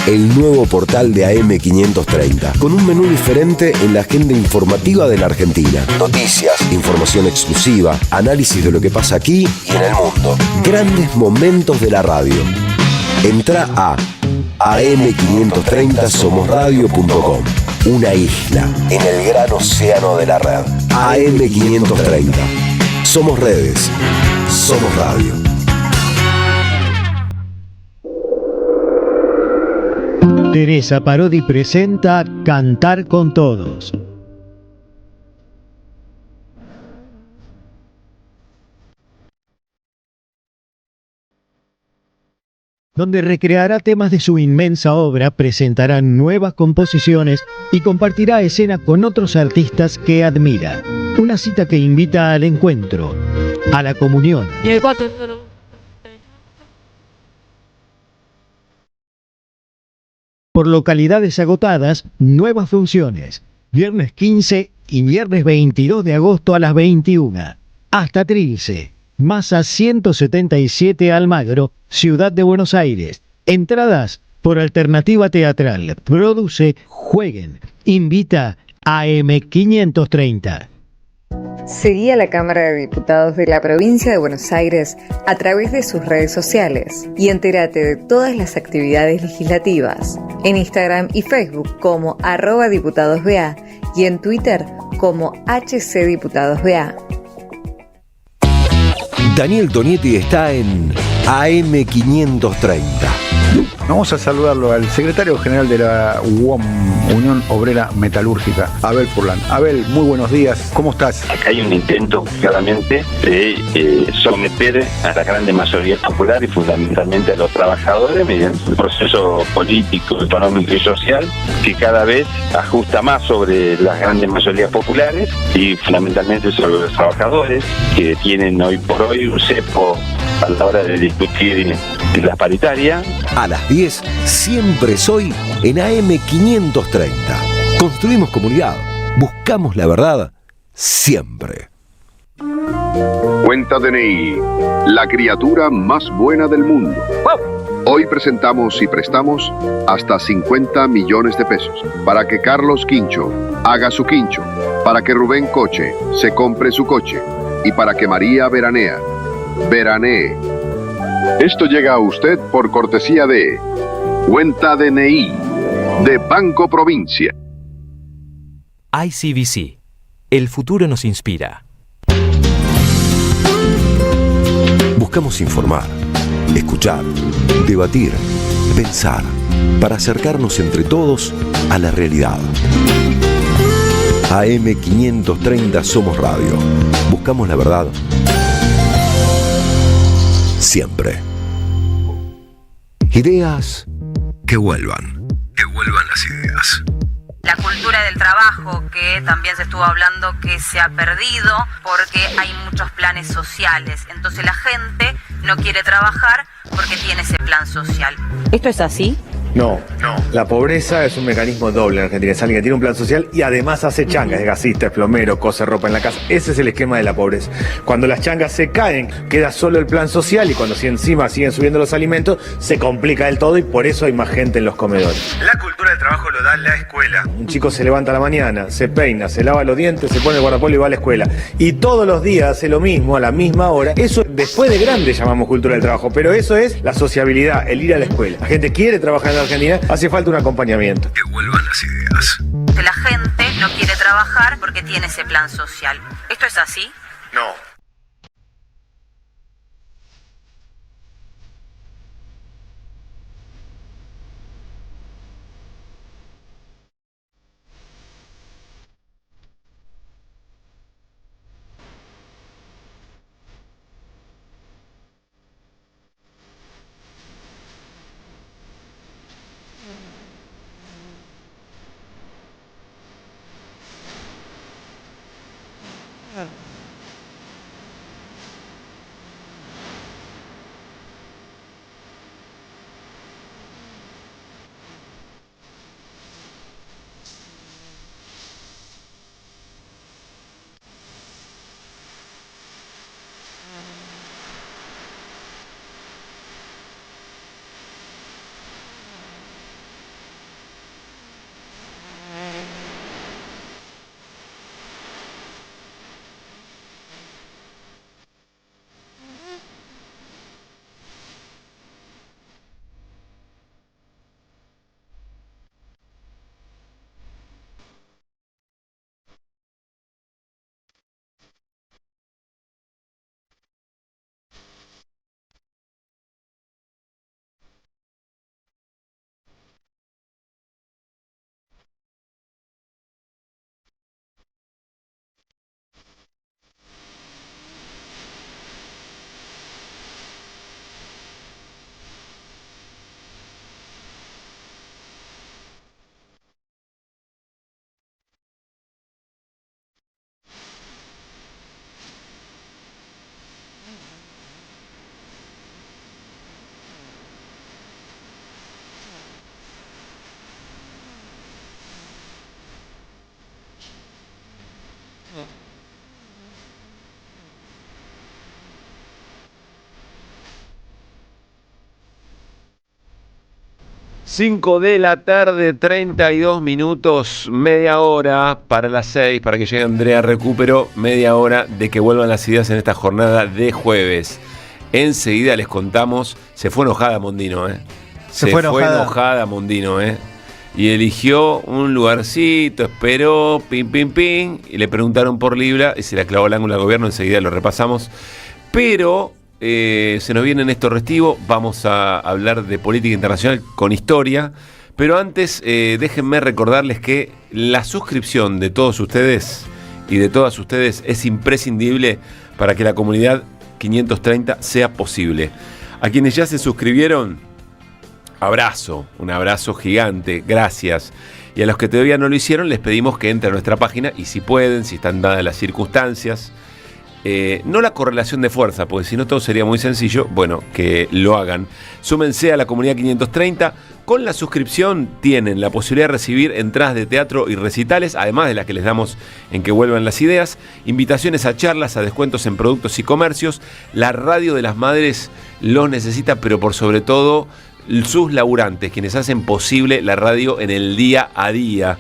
El nuevo portal de AM530, con un menú diferente en la agenda informativa de la Argentina. Noticias, información exclusiva, análisis de lo que pasa aquí y en el mundo. Grandes momentos de la radio. Entra a am530somosradio.com. Una isla en el gran océano de la red. AM530. Somos redes. Somos radio. Teresa Parodi presenta Cantar con Todos. Donde recreará temas de su inmensa obra, presentará nuevas composiciones y compartirá escena con otros artistas que admira. Una cita que invita al encuentro, a la comunión. Por localidades agotadas, nuevas funciones. Viernes 15 y viernes 22 de agosto a las 21. Hasta Trilce. Masa 177 Almagro, Ciudad de Buenos Aires. Entradas por Alternativa Teatral. Produce Jueguen. Invita a AM530. Seguí a la Cámara de Diputados de la Provincia de Buenos Aires a través de sus redes sociales y entérate de todas las actividades legislativas en Instagram y Facebook como @diputadosBA y en Twitter como HCDiputadosBA. Daniel Tonietti está en AM530. Vamos a saludarlo al secretario general de la UOM, Unión Obrera Metalúrgica, Abel Furlan. Abel, muy buenos días, ¿cómo estás? Acá hay un intento, claramente, de someter a la grande mayoría popular y fundamentalmente a los trabajadores mediante un proceso político, económico y social que cada vez ajusta más sobre las grandes mayorías populares y fundamentalmente sobre los trabajadores, que tienen hoy por hoy un cepo a la hora de discutir la paritaria. A las 10, siempre soy en AM530. Construimos comunidad. Buscamos la verdad siempre. Cuenta DNI, la criatura más buena del mundo. Hoy presentamos y prestamos hasta 50 millones de pesos para que Carlos Quincho haga su quincho, para que Rubén Coche se compre su coche y para que María veranee. Esto llega a usted por cortesía de Cuenta DNI de Banco Provincia. ICBC. El futuro nos inspira. Buscamos informar, escuchar, debatir, pensar, para acercarnos entre todos a la realidad. AM530 Somos Radio. Buscamos la verdad siempre. Ideas que vuelvan. Que vuelvan las ideas. La cultura del trabajo, que también se estuvo hablando que se ha perdido porque hay muchos planes sociales. Entonces la gente no quiere trabajar porque tiene ese plan social. ¿Esto es así? No. La pobreza es un mecanismo doble en Argentina. Es alguien que tiene un plan social y además hace changas, es gasista, es plomero, cose ropa en la casa. Ese es el esquema de la pobreza. Cuando las changas se caen, queda solo el plan social, y cuando encima siguen subiendo los alimentos, se complica del todo y por eso hay más gente en los comedores. La cultura del trabajo lo da la escuela. Un chico se levanta a la mañana, se peina, se lava los dientes, se pone el guardapolvo y va a la escuela. Y todos los días hace lo mismo, a la misma hora. Eso después de grande llamamos cultura del trabajo, pero eso es la sociabilidad, el ir a la escuela. La gente quiere trabajar en Argentina, hace falta un acompañamiento. Que vuelvan las ideas. La gente no quiere trabajar porque tiene ese plan social. ¿Esto es así? No. Cinco de la tarde, 32 minutos, media hora para las 6, para que llegue Andrea Recupero, media hora de que vuelvan las ideas en esta jornada de jueves. Enseguida les contamos, se fue enojada Mondino, Se fue enojada Mondino, Y eligió un lugarcito, esperó, pim, y le preguntaron por Libra y se la clavó el ángulo al gobierno, enseguida lo repasamos. Pero se nos viene Néstor Restivo, vamos a hablar de política internacional con historia, pero antes déjenme recordarles que la suscripción de todos ustedes y de todas ustedes es imprescindible para que la comunidad 530 sea posible. A quienes ya se suscribieron, un abrazo gigante, gracias. Y a los que todavía no lo hicieron, les pedimos que entren a nuestra página y si pueden, si están dadas las circunstancias, no la correlación de fuerza, porque si no todo sería muy sencillo, bueno, que lo hagan. Súmense a la comunidad 530. Con la suscripción tienen la posibilidad de recibir entradas de teatro y recitales, además de las que les damos en Que Vuelvan las Ideas, invitaciones a charlas, a descuentos en productos y comercios. La radio de las madres los necesita, pero por sobre todo sus laburantes, quienes hacen posible la radio en el día a día.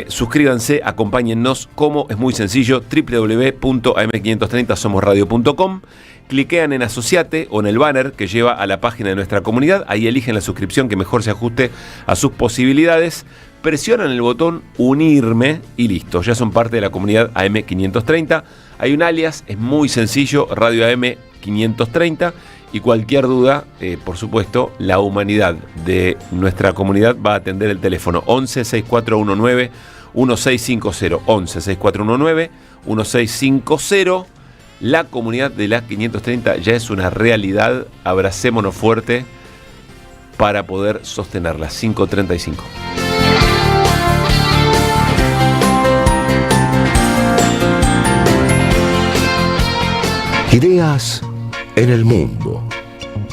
Suscríbanse, acompáñennos, como es muy sencillo, www.am530somosradio.com. cliquean en Asociate o en el banner que lleva a la página de nuestra comunidad. Ahí eligen la suscripción que mejor se ajuste a sus posibilidades. Presionan el botón Unirme y listo, ya son parte de la comunidad AM530. Hay un alias, es muy sencillo, Radio AM530. Y cualquier duda, por supuesto, la humanidad de nuestra comunidad va a atender el teléfono 11 6419 1650. 11 6419 1650. La comunidad de la 530 ya es una realidad. Abracémonos fuerte para poder sostenerla. 535. Ideas en el mundo.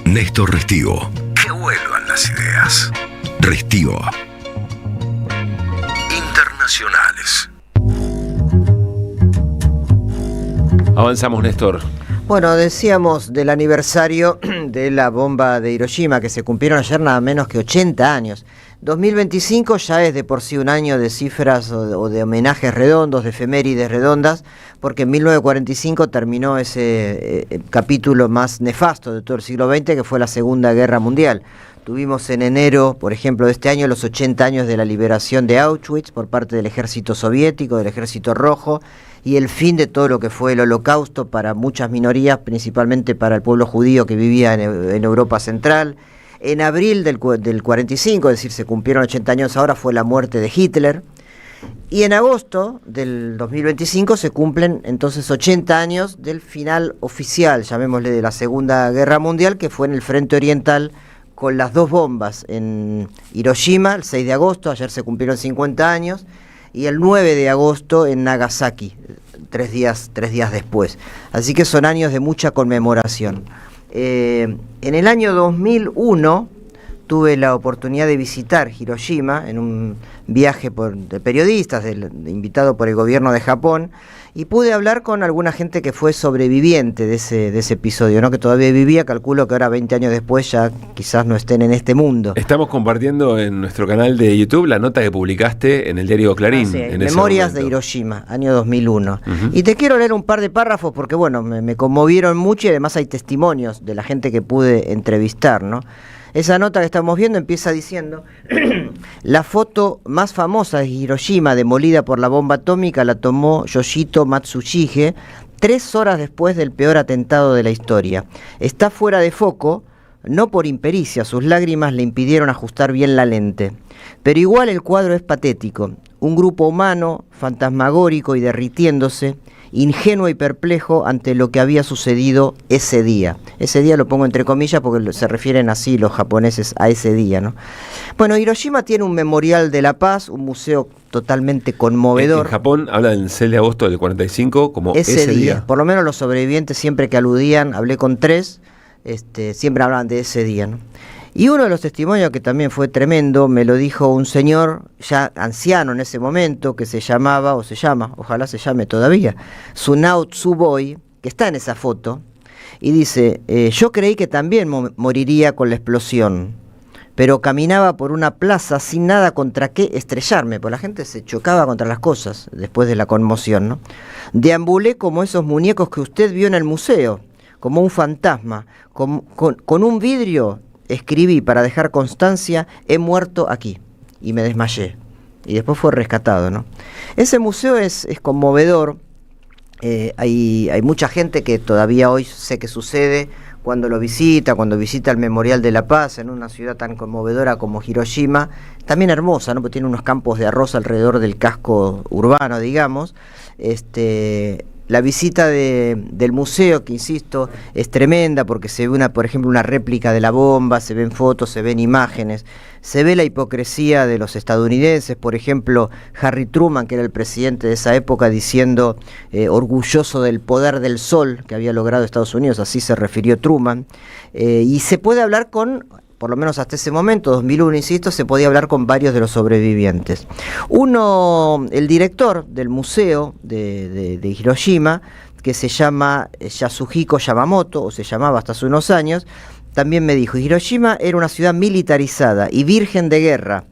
Néstor Restivo. Que vuelvan las ideas. Restivo. Internacionales. Avanzamos, Néstor. Bueno, decíamos del aniversario de la bomba de Hiroshima, que se cumplieron ayer nada menos que 80 años. 2025 ya es de por sí un año de cifras o de homenajes redondos, de efemérides redondas, porque en 1945 terminó ese capítulo más nefasto de todo el siglo XX, que fue la Segunda Guerra Mundial. Tuvimos en enero, por ejemplo, de este año, los 80 años de la liberación de Auschwitz por parte del ejército soviético, del ejército rojo, y el fin de todo lo que fue el holocausto para muchas minorías, principalmente para el pueblo judío que vivía en Europa Central. En abril del 45, es decir, se cumplieron 80 años ahora, fue la muerte de Hitler. Y en agosto del 2025 se cumplen entonces 80 años del final oficial, llamémosle, de la Segunda Guerra Mundial, que fue en el Frente Oriental con las dos bombas en Hiroshima, el 6 de agosto, ayer se cumplieron 50 años, y el 9 de agosto en Nagasaki, tres días después. Así que son años de mucha conmemoración. En el año 2001 tuve la oportunidad de visitar Hiroshima en un viaje de periodistas, invitado por el gobierno de Japón, y pude hablar con alguna gente que fue sobreviviente de ese episodio, ¿no? Que todavía vivía. Calculo que ahora 20 años después ya quizás no estén en este mundo. Estamos compartiendo en nuestro canal de YouTube la nota que publicaste en el diario Clarín. Sí, Memorias de Hiroshima, año 2001. Y te quiero leer un par de párrafos porque, bueno, me conmovieron mucho y además hay testimonios de la gente que pude entrevistar, ¿no? Esa nota que estamos viendo empieza diciendo: la foto más famosa de Hiroshima demolida por la bomba atómica la tomó Yoshito Matsushige 3 horas después del peor atentado de la historia. Está fuera de foco, no por impericia, sus lágrimas le impidieron ajustar bien la lente. Pero igual el cuadro es patético. Un grupo humano, fantasmagórico y derritiéndose, ingenuo y perplejo ante lo que había sucedido ese día. Ese día lo pongo entre comillas porque se refieren así los japoneses a ese día, ¿no? Bueno, Hiroshima tiene un memorial de la paz, un museo totalmente conmovedor. En Japón hablan del 6 de agosto del 45 como ese día. Por lo menos los sobrevivientes, siempre que aludían, hablé con 3, siempre hablaban de ese día, ¿no? Y uno de los testimonios que también fue tremendo, me lo dijo un señor ya anciano en ese momento, que se llamaba, o se llama, ojalá se llame todavía, Tsunao Tsuboi, que está en esa foto, y dice: yo creí que también moriría con la explosión, pero caminaba por una plaza sin nada contra qué estrellarme, porque la gente se chocaba contra las cosas después de la conmoción, ¿no? Deambulé como esos muñecos que usted vio en el museo, como un fantasma, con un vidrio. Escribí para dejar constancia: he muerto aquí, y me desmayé. Y después fue rescatado, ¿no? Ese museo es conmovedor. Hay mucha gente que todavía hoy sé que sucede cuando lo visita, cuando visita el Memorial de la Paz en una ciudad tan conmovedora como Hiroshima, también hermosa, ¿no? Porque tiene unos campos de arroz alrededor del casco urbano, digamos. La visita del museo, que insisto, es tremenda porque se ve por ejemplo, una réplica de la bomba, se ven fotos, se ven imágenes, se ve la hipocresía de los estadounidenses, por ejemplo, Harry Truman, que era el presidente de esa época, diciendo orgulloso del poder del sol que había logrado Estados Unidos, así se refirió Truman, y se puede hablar por lo menos hasta ese momento, 2001, insisto, se podía hablar con varios de los sobrevivientes. El director del museo de Hiroshima, que se llama Yasuhiko Yamamoto, o se llamaba hasta hace unos años, también me dijo: Hiroshima era una ciudad militarizada y virgen de guerra,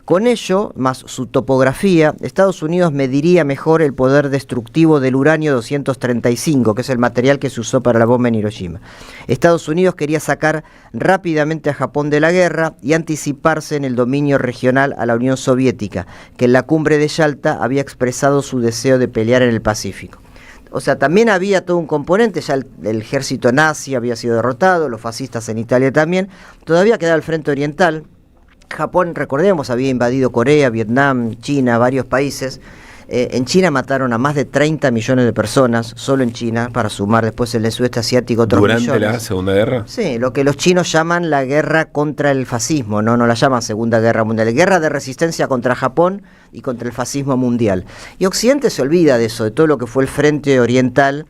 Con ello, más su topografía, Estados Unidos mediría mejor el poder destructivo del uranio 235, que es el material que se usó para la bomba en Hiroshima. Estados Unidos quería sacar rápidamente a Japón de la guerra y anticiparse en el dominio regional a la Unión Soviética, que en la cumbre de Yalta había expresado su deseo de pelear en el Pacífico. O sea, también había todo un componente, ya el ejército nazi había sido derrotado, los fascistas en Italia también, todavía quedaba el frente oriental. Japón, recordemos, había invadido Corea, Vietnam, China, varios países. En China mataron a más de 30 millones de personas, solo en China, para sumar después en el sudeste asiático otros millones. ¿Durante la Segunda Guerra? Sí, lo que los chinos llaman la guerra contra el fascismo, no la llaman Segunda Guerra Mundial, guerra de resistencia contra Japón y contra el fascismo mundial. Y Occidente se olvida de eso, de todo lo que fue el frente oriental,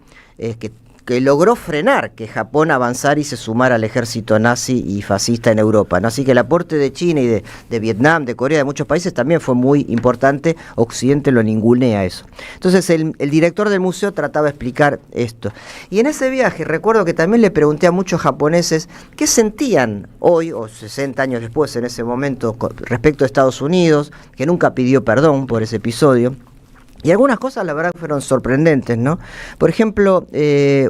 que logró frenar que Japón avanzara y se sumara al ejército nazi y fascista en Europa, ¿no? Así que el aporte de China y de Vietnam, de Corea, de muchos países también fue muy importante. Occidente lo ningunea eso. Entonces el director del museo trataba de explicar esto. Y en ese viaje recuerdo que también le pregunté a muchos japoneses qué sentían hoy, o 60 años después en ese momento, respecto a Estados Unidos, que nunca pidió perdón por ese episodio. Y algunas cosas, la verdad, fueron sorprendentes, ¿no? Por ejemplo,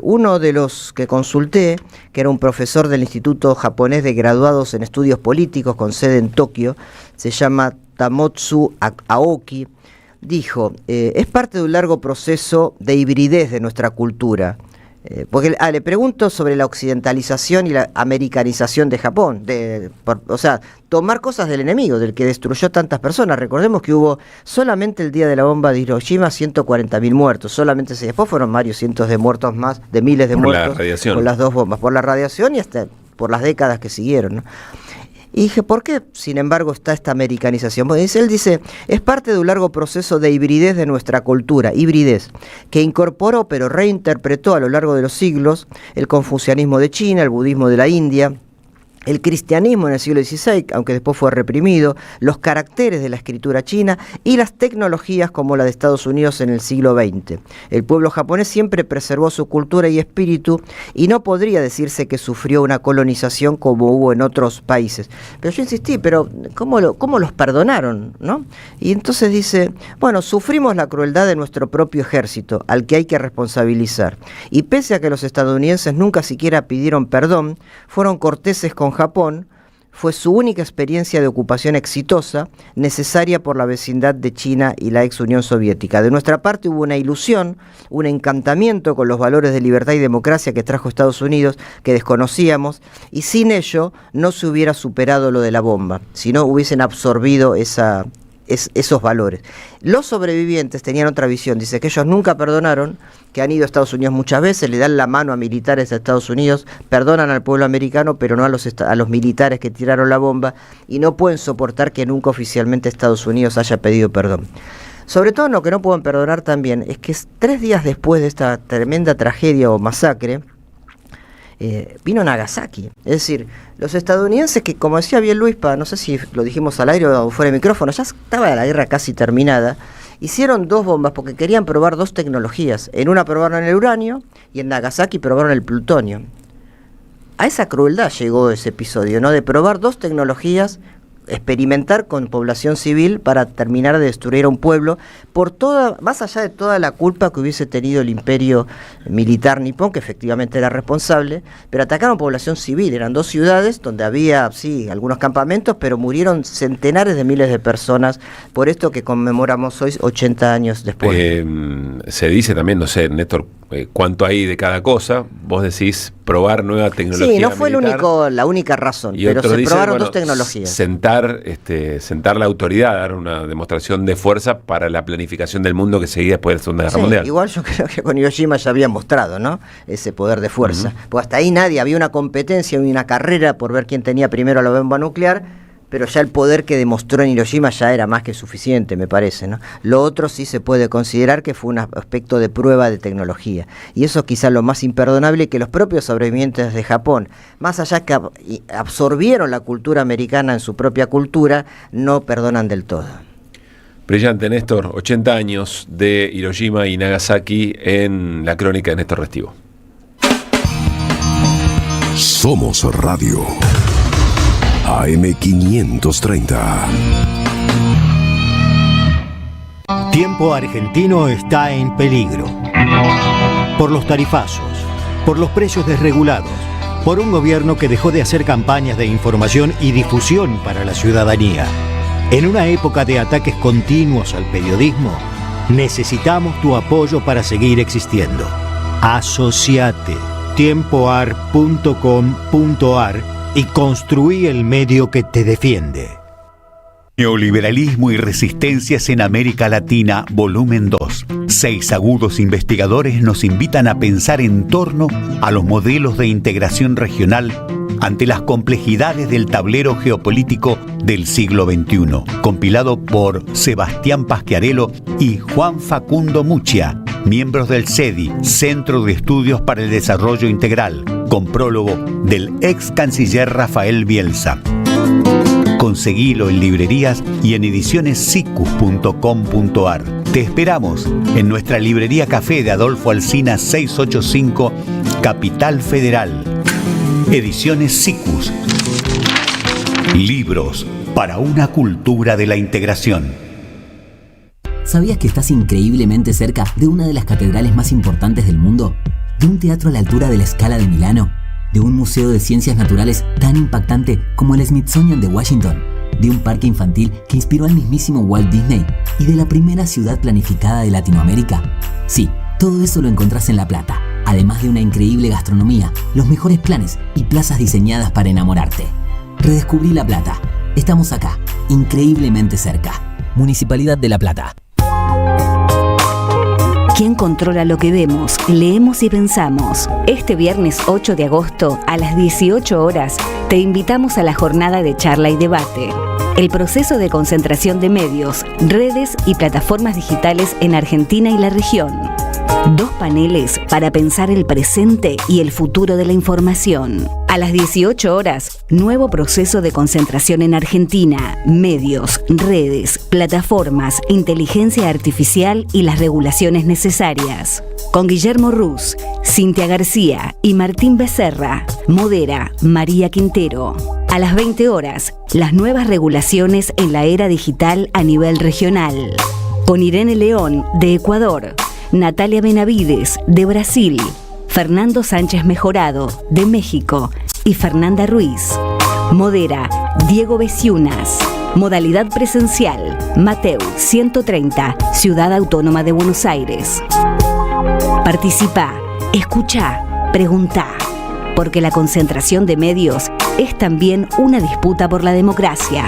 uno de los que consulté, que era un profesor del Instituto Japonés de Graduados en Estudios Políticos, con sede en Tokio, se llama Tamotsu Aoki, dijo, es parte de un largo proceso de hibridez de nuestra cultura. Porque le pregunto sobre la occidentalización y la americanización de Japón, o sea, tomar cosas del enemigo, del que destruyó tantas personas. Recordemos que hubo solamente el día de la bomba de Hiroshima 140.000 muertos, solamente después fueron varios cientos de muertos más, de miles de muertos por la radiación, por las dos bombas, por la radiación y hasta por las décadas que siguieron, ¿no? Y dije, ¿por qué, sin embargo, está esta americanización? Pues él dice, es parte de un largo proceso de hibridez de nuestra cultura, hibridez, que incorporó pero reinterpretó a lo largo de los siglos el confucianismo de China, el budismo de la India, el cristianismo en el siglo XVI, aunque después fue reprimido, los caracteres de la escritura china y las tecnologías como la de Estados Unidos en el siglo XX. El pueblo japonés siempre preservó su cultura y espíritu y no podría decirse que sufrió una colonización como hubo en otros países. Pero yo insistí, pero ¿cómo los perdonaron, no? Y entonces dice, bueno, sufrimos la crueldad de nuestro propio ejército, al que hay que responsabilizar. Y pese a que los estadounidenses nunca siquiera pidieron perdón, fueron corteses con Japón, fue su única experiencia de ocupación exitosa, necesaria por la vecindad de China y la ex Unión Soviética. De nuestra parte hubo una ilusión, un encantamiento con los valores de libertad y democracia que trajo Estados Unidos, que desconocíamos, y sin ello no se hubiera superado lo de la bomba, si no hubiesen absorbido esos valores. Los sobrevivientes tenían otra visión, dice que ellos nunca perdonaron, que han ido a Estados Unidos muchas veces, le dan la mano a militares de Estados Unidos, perdonan al pueblo americano, pero no a los militares que tiraron la bomba, y no pueden soportar que nunca oficialmente Estados Unidos haya pedido perdón. Sobre todo lo que no pueden perdonar también es que 3 días después de esta tremenda tragedia o masacre, vino Nagasaki. Es decir, los estadounidenses que, como decía bien Luis, no sé si lo dijimos al aire o fuera de micrófono, ya estaba la guerra casi terminada, hicieron 2 bombas porque querían probar 2 tecnologías. En una probaron el uranio y en Nagasaki probaron el plutonio. A esa crueldad llegó ese episodio, ¿no? De probar 2 tecnologías, experimentar con población civil para terminar de destruir a un pueblo, más allá de toda la culpa que hubiese tenido el imperio militar nipón, que efectivamente era responsable, pero atacaron población civil. Eran 2 ciudades donde había, sí, algunos campamentos, pero murieron centenares de miles de personas por esto que conmemoramos hoy, 80 años después. Se dice también, no sé, Néstor, cuánto hay de cada cosa. Vos decís probar nueva tecnología. Sí, no fue la única razón, pero se probaron 2 tecnologías. Sentar la autoridad, dar una demostración de fuerza para la planificación del mundo que seguía después de la Segunda Guerra Mundial. Igual yo creo que con Hiroshima ya había mostrado, ¿no?, ese poder de fuerza. Pues hasta ahí había una competencia, una carrera por ver quién tenía primero la bomba nuclear, pero ya el poder que demostró en Hiroshima ya era más que suficiente, me parece, ¿no? Lo otro sí se puede considerar que fue un aspecto de prueba de tecnología. Y eso es quizás lo más imperdonable, que los propios sobrevivientes de Japón, más allá que absorbieron la cultura americana en su propia cultura, no perdonan del todo. Brillante, Néstor. 80 años de Hiroshima y Nagasaki en la crónica de Néstor Restivo. Somos Radio AM 530. Tiempo argentino está en peligro. Por los tarifazos, por los precios desregulados, por un gobierno que dejó de hacer campañas de información y difusión para la ciudadanía. En una época de ataques continuos al periodismo, necesitamos tu apoyo para seguir existiendo. Asociate tiempoar.com.ar y construí el medio que te defiende. Neoliberalismo y resistencias en América Latina, volumen 2. 6 agudos investigadores nos invitan a pensar en torno a los modelos de integración regional ante las complejidades del tablero geopolítico del siglo XXI. Compilado por Sebastián Pasquiarello y Juan Facundo Muccia, miembros del CEDI, Centro de Estudios para el Desarrollo Integral, con prólogo del ex canciller Rafael Bielsa. Conseguilo en librerías y en edicionessicus.com.ar. Te esperamos en nuestra librería Café de Adolfo Alsina 685, Capital Federal. Ediciones Sicus. Libros para una cultura de la integración. ¿Sabías que estás increíblemente cerca de una de las catedrales más importantes del mundo? ¿De un teatro a la altura de la Scala de Milano? ¿De un museo de ciencias naturales tan impactante como el Smithsonian de Washington? ¿De un parque infantil que inspiró al mismísimo Walt Disney? ¿Y de la primera ciudad planificada de Latinoamérica? Sí, todo eso lo encontrás en La Plata, además de una increíble gastronomía, los mejores planes y plazas diseñadas para enamorarte. Redescubrí La Plata. Estamos acá, increíblemente cerca. Municipalidad de La Plata. ¿Quién controla lo que vemos, leemos y pensamos? Este viernes 8 de agosto, a las 18 horas, te invitamos a la jornada de charla y debate. El proceso de concentración de medios, redes y plataformas digitales en Argentina y la región. 2 paneles para pensar el presente y el futuro de la información. A las 18 horas, nuevo proceso de concentración en Argentina, medios, redes, plataformas, inteligencia artificial y las regulaciones necesarias. Con Guillermo Ruz, Cintia García y Martín Becerra. Modera María Quintero. A las 20 horas, las nuevas regulaciones en la era digital a nivel regional. Con Irene León, de Ecuador. Natalia Benavides, de Brasil, Fernando Sánchez Mejorado, de México, y Fernanda Ruiz. Modera Diego Besiunas. Modalidad presencial, Mateu 130, Ciudad Autónoma de Buenos Aires. Participa, escucha, preguntá, porque la concentración de medios es también una disputa por la democracia.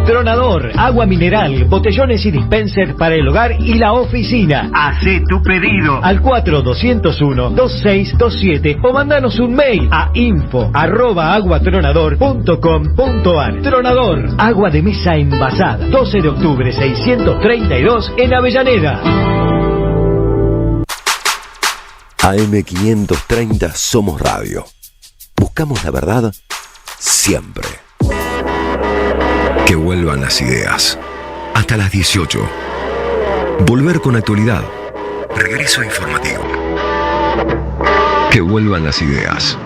Tronador, agua mineral, botellones y dispensers para el hogar y la oficina. Hacé tu pedido al 4201-2627 o mandanos un mail a info@aguatronador.com.ar. Tronador, agua de mesa envasada. 12 de octubre 632 en Avellaneda. AM530 Somos Radio. Buscamos la verdad siempre. Que vuelvan las ideas. Hasta las 18. Volver con actualidad. Regreso informativo. Que vuelvan las ideas.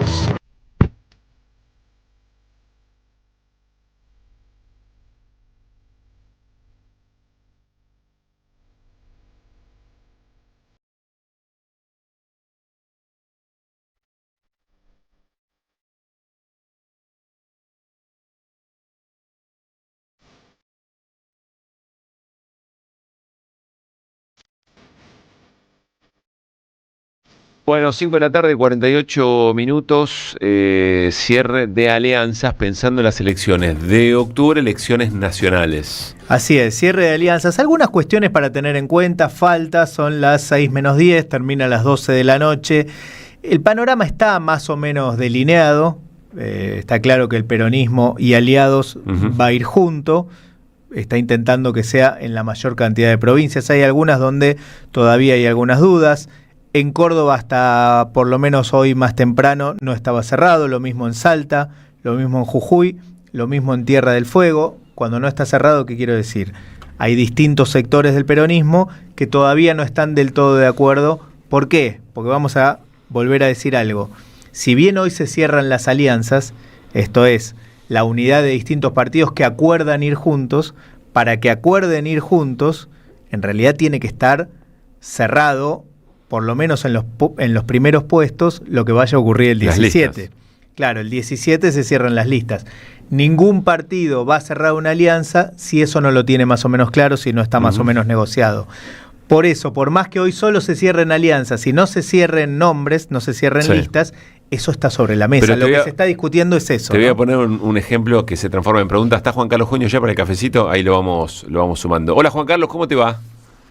Bueno, 5 de la tarde, 48 minutos, cierre de alianzas pensando en las elecciones de octubre, elecciones nacionales. Así es, cierre de alianzas. Algunas cuestiones para tener en cuenta, faltas, son las 6 menos 10, termina a las 12 de la noche. El panorama está más o menos delineado, está claro que el peronismo y aliados va a ir junto. Está intentando que sea en la mayor cantidad de provincias. Hay algunas donde todavía hay algunas dudas. En Córdoba hasta por lo menos hoy más temprano no estaba cerrado, lo mismo en Salta, lo mismo en Jujuy, lo mismo en Tierra del Fuego. Cuando no está cerrado, ¿qué quiero decir? Hay distintos sectores del peronismo que todavía no están del todo de acuerdo. ¿Por qué? Porque vamos a volver a decir algo. Si bien hoy se cierran las alianzas, esto es, la unidad de distintos partidos que acuerdan ir juntos, para que acuerden ir juntos, en realidad tiene que estar cerrado, por lo menos en los primeros puestos, lo que vaya a ocurrir el 17. Claro, el 17 se cierran las listas. Ningún partido va a cerrar una alianza si eso no lo tiene más o menos claro, si no está más o menos negociado. Por eso, por más que hoy solo se cierren alianzas, si no se cierren nombres, no se cierren listas, eso está sobre la mesa. Lo que se está discutiendo es eso. Te voy a poner un ejemplo que se transforma en pregunta. Está Juan Carlos Juño ya para el cafecito, ahí lo vamos sumando. Hola Juan Carlos, ¿cómo te va?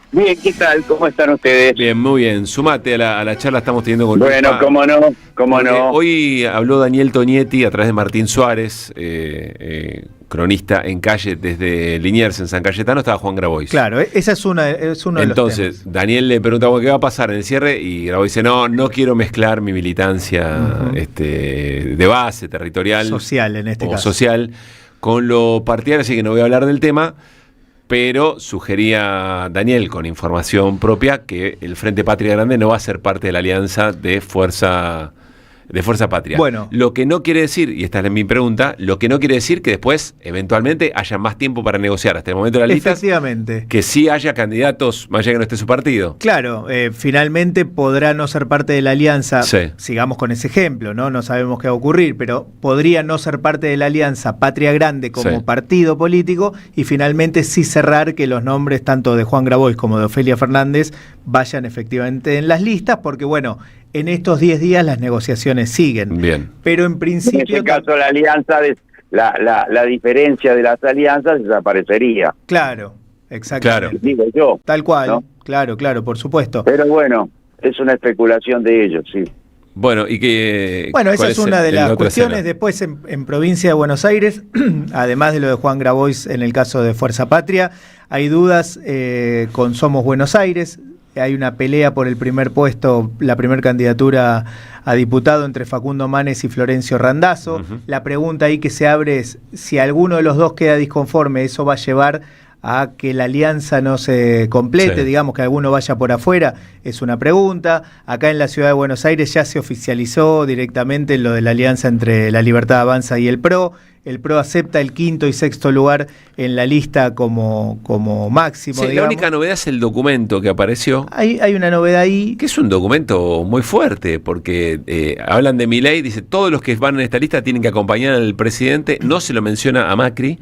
Bien, ¿qué tal? ¿Cómo están ustedes? Bien, muy bien. Sumate a la charla, estamos teniendo con Bueno, Lupa. cómo no. Hoy habló Daniel Tonietti a través de Martín Suárez, cronista en calle desde Liniers, en San Cayetano, estaba Juan Grabois. Claro, esa es uno de los temas. Entonces, Daniel le preguntaba qué va a pasar en el cierre y Grabois dice, no quiero mezclar mi militancia de base, territorial. Social, en este caso. Social, con lo partidario, así que no voy a hablar del tema. Pero sugería Daniel, con información propia, que el Frente Patria Grande no va a ser parte de la alianza de Fuerza Patria. Bueno. Lo que no quiere decir, y esta es mi pregunta, lo que no quiere decir que después, eventualmente, haya más tiempo para negociar hasta el momento de la lista. Efectivamente. Que sí haya candidatos, más allá que no esté su partido. Claro, finalmente podrá no ser parte de la alianza, sigamos con ese ejemplo, no sabemos qué va a ocurrir, pero podría no ser parte de la alianza Patria Grande como partido político y finalmente sí cerrar que los nombres tanto de Juan Grabois como de Ofelia Fernández vayan efectivamente en las listas, porque bueno, en estos 10 días las negociaciones siguen. Bien. Pero en principio... En ese caso la alianza, la diferencia de las alianzas desaparecería. Claro, exactamente. Digo yo. Tal cual, ¿no? Claro, por supuesto. Pero bueno, es una especulación de ellos, sí. Bueno, y que... Bueno, esa es una de las cuestiones. Después en provincia de Buenos Aires, además de lo de Juan Grabois en el caso de Fuerza Patria, hay dudas con Somos Buenos Aires. Hay una pelea por el primer puesto, la primera candidatura a diputado entre Facundo Manes y Florencio Randazzo. La pregunta ahí que se abre es si alguno de los dos queda disconforme, eso va a llevar a que la alianza no se complete, digamos que alguno vaya por afuera, es una pregunta. Acá en la ciudad de Buenos Aires ya se oficializó directamente lo de la alianza entre La Libertad Avanza y el PRO. El PRO acepta el 5º y 6º lugar en la lista como máximo. Sí, la única novedad es el documento que apareció. Hay una novedad ahí. Que es un documento muy fuerte, porque hablan de Milei, dice, todos los que van en esta lista tienen que acompañar al presidente, no se lo menciona a Macri,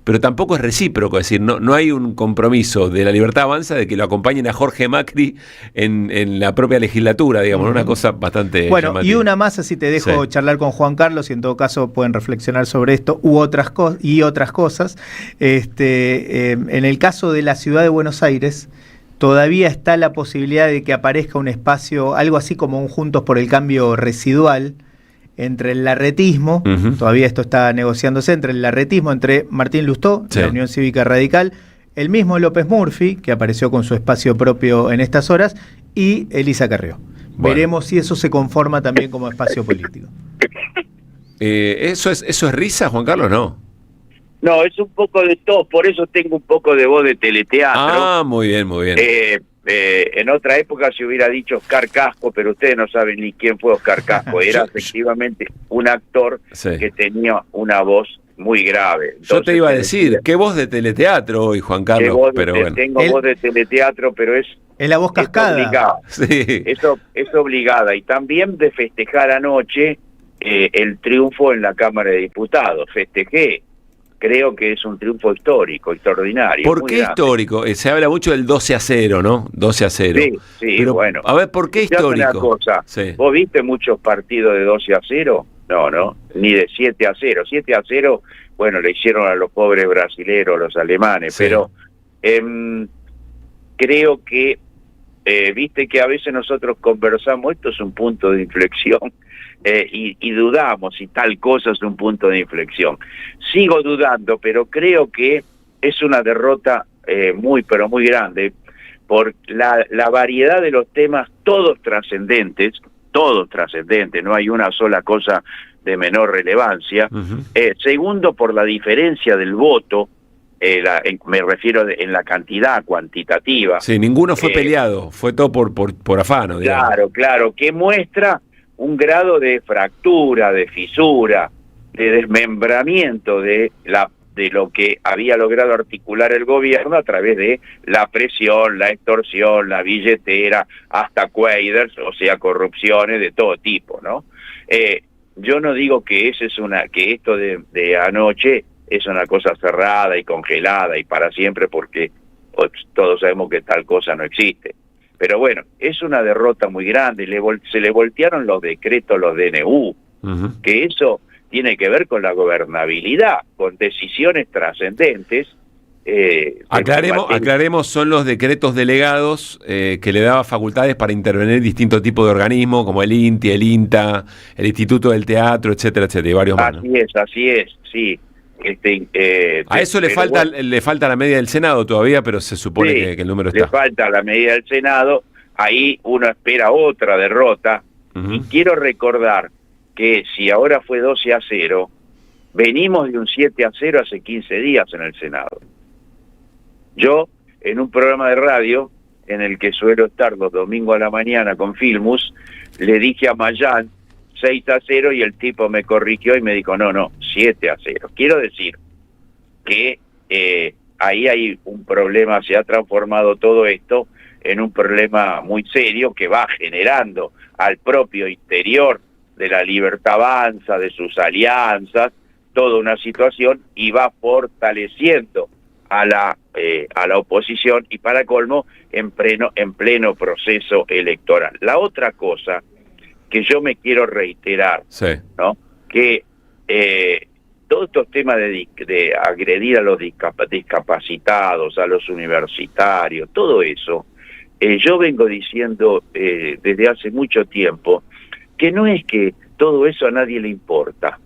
pero tampoco es recíproco, es decir, no hay un compromiso de La Libertad Avanza de que lo acompañen a Jorge Macri en la propia legislatura, digamos, una cosa bastante llamativa. Y una más, así te dejo charlar con Juan Carlos y en todo caso pueden reflexionar sobre esto u otras cosas. En el caso de la ciudad de Buenos Aires, todavía está la posibilidad de que aparezca un espacio, algo así como un Juntos por el Cambio residual, entre el larretismo, todavía esto está negociándose, entre el larretismo, entre Martín Lustó, la Unión Cívica Radical, el mismo López Murphy, que apareció con su espacio propio en estas horas, y Elisa Carrió. Bueno. Veremos si eso se conforma también como espacio político. ¿Eso es risa, Juan Carlos? No, es un poco de todo, por eso tengo un poco de voz de teleteatro. Ah, muy bien. En otra época se hubiera dicho Oscar Casco, pero ustedes no saben ni quién fue Oscar Casco. Era efectivamente un actor que tenía una voz muy grave. Entonces, yo te iba a decir, qué voz de teleteatro hoy, Juan Carlos, pero bueno. Tengo voz de teleteatro, pero es la voz cascada. Obligada. Sí. Eso es obligada. Y también de festejar anoche el triunfo en la Cámara de Diputados. Festejé. Creo que es un triunfo histórico, extraordinario. ¿Por qué histórico? Se habla mucho del 12-0, ¿no? 12-0. Sí, pero, bueno. A ver, ¿por qué histórico? Una cosa, ¿vos viste muchos partidos de 12-0? No, ni de 7-0. 7-0, bueno, le hicieron a los pobres brasileros, los alemanes, pero creo que, viste que a veces nosotros conversamos, esto es un punto de inflexión, y dudamos si tal cosa es un punto de inflexión. Sigo dudando, pero creo que es una derrota muy grande por la variedad de los temas, todos trascendentes, no hay una sola cosa de menor relevancia. Segundo, por la diferencia del voto, me refiero en la cantidad cuantitativa. Sí, ninguno fue peleado, fue todo por afano. Digamos. Claro, que muestra un grado de fractura, de fisura, de desmembramiento de de lo que había logrado articular el gobierno a través de la presión, la extorsión, la billetera, hasta quaders, o sea, corrupciones de todo tipo, ¿no? Yo no digo que que esto de anoche es una cosa cerrada y congelada y para siempre, porque todos sabemos que tal cosa no existe. Pero bueno, es una derrota muy grande, se le voltearon los decretos, los DNU, que eso tiene que ver con la gobernabilidad, con decisiones trascendentes. Aclaremos, son los decretos delegados que le daba facultades para intervenir distintos tipos de organismos, como el INTI, el INTA, el Instituto del Teatro, etcétera, etcétera, y varios más, ¿no? Así es, sí. A eso le falta la medida del Senado todavía, pero se supone que el número está. Le falta la medida del Senado, ahí uno espera otra derrota, y quiero recordar que si ahora fue 12-0, venimos de un 7-0 hace 15 días en el Senado. Yo, en un programa de radio, en el que suelo estar los domingos a la mañana con Filmus, le dije a Mayán 6-0 y el tipo me corrigió y me dijo, no, 7-0. Quiero decir que ahí hay un problema, se ha transformado todo esto en un problema muy serio que va generando al propio interior de la Libertad Avanza, de sus alianzas, toda una situación, y va fortaleciendo a la oposición, y para colmo en pleno proceso electoral. La otra cosa que yo me quiero reiterar, ¿no? Que todos estos temas de agredir a los discapacitados, a los universitarios, todo eso, yo vengo diciendo desde hace mucho tiempo que no es que todo eso a nadie le importa.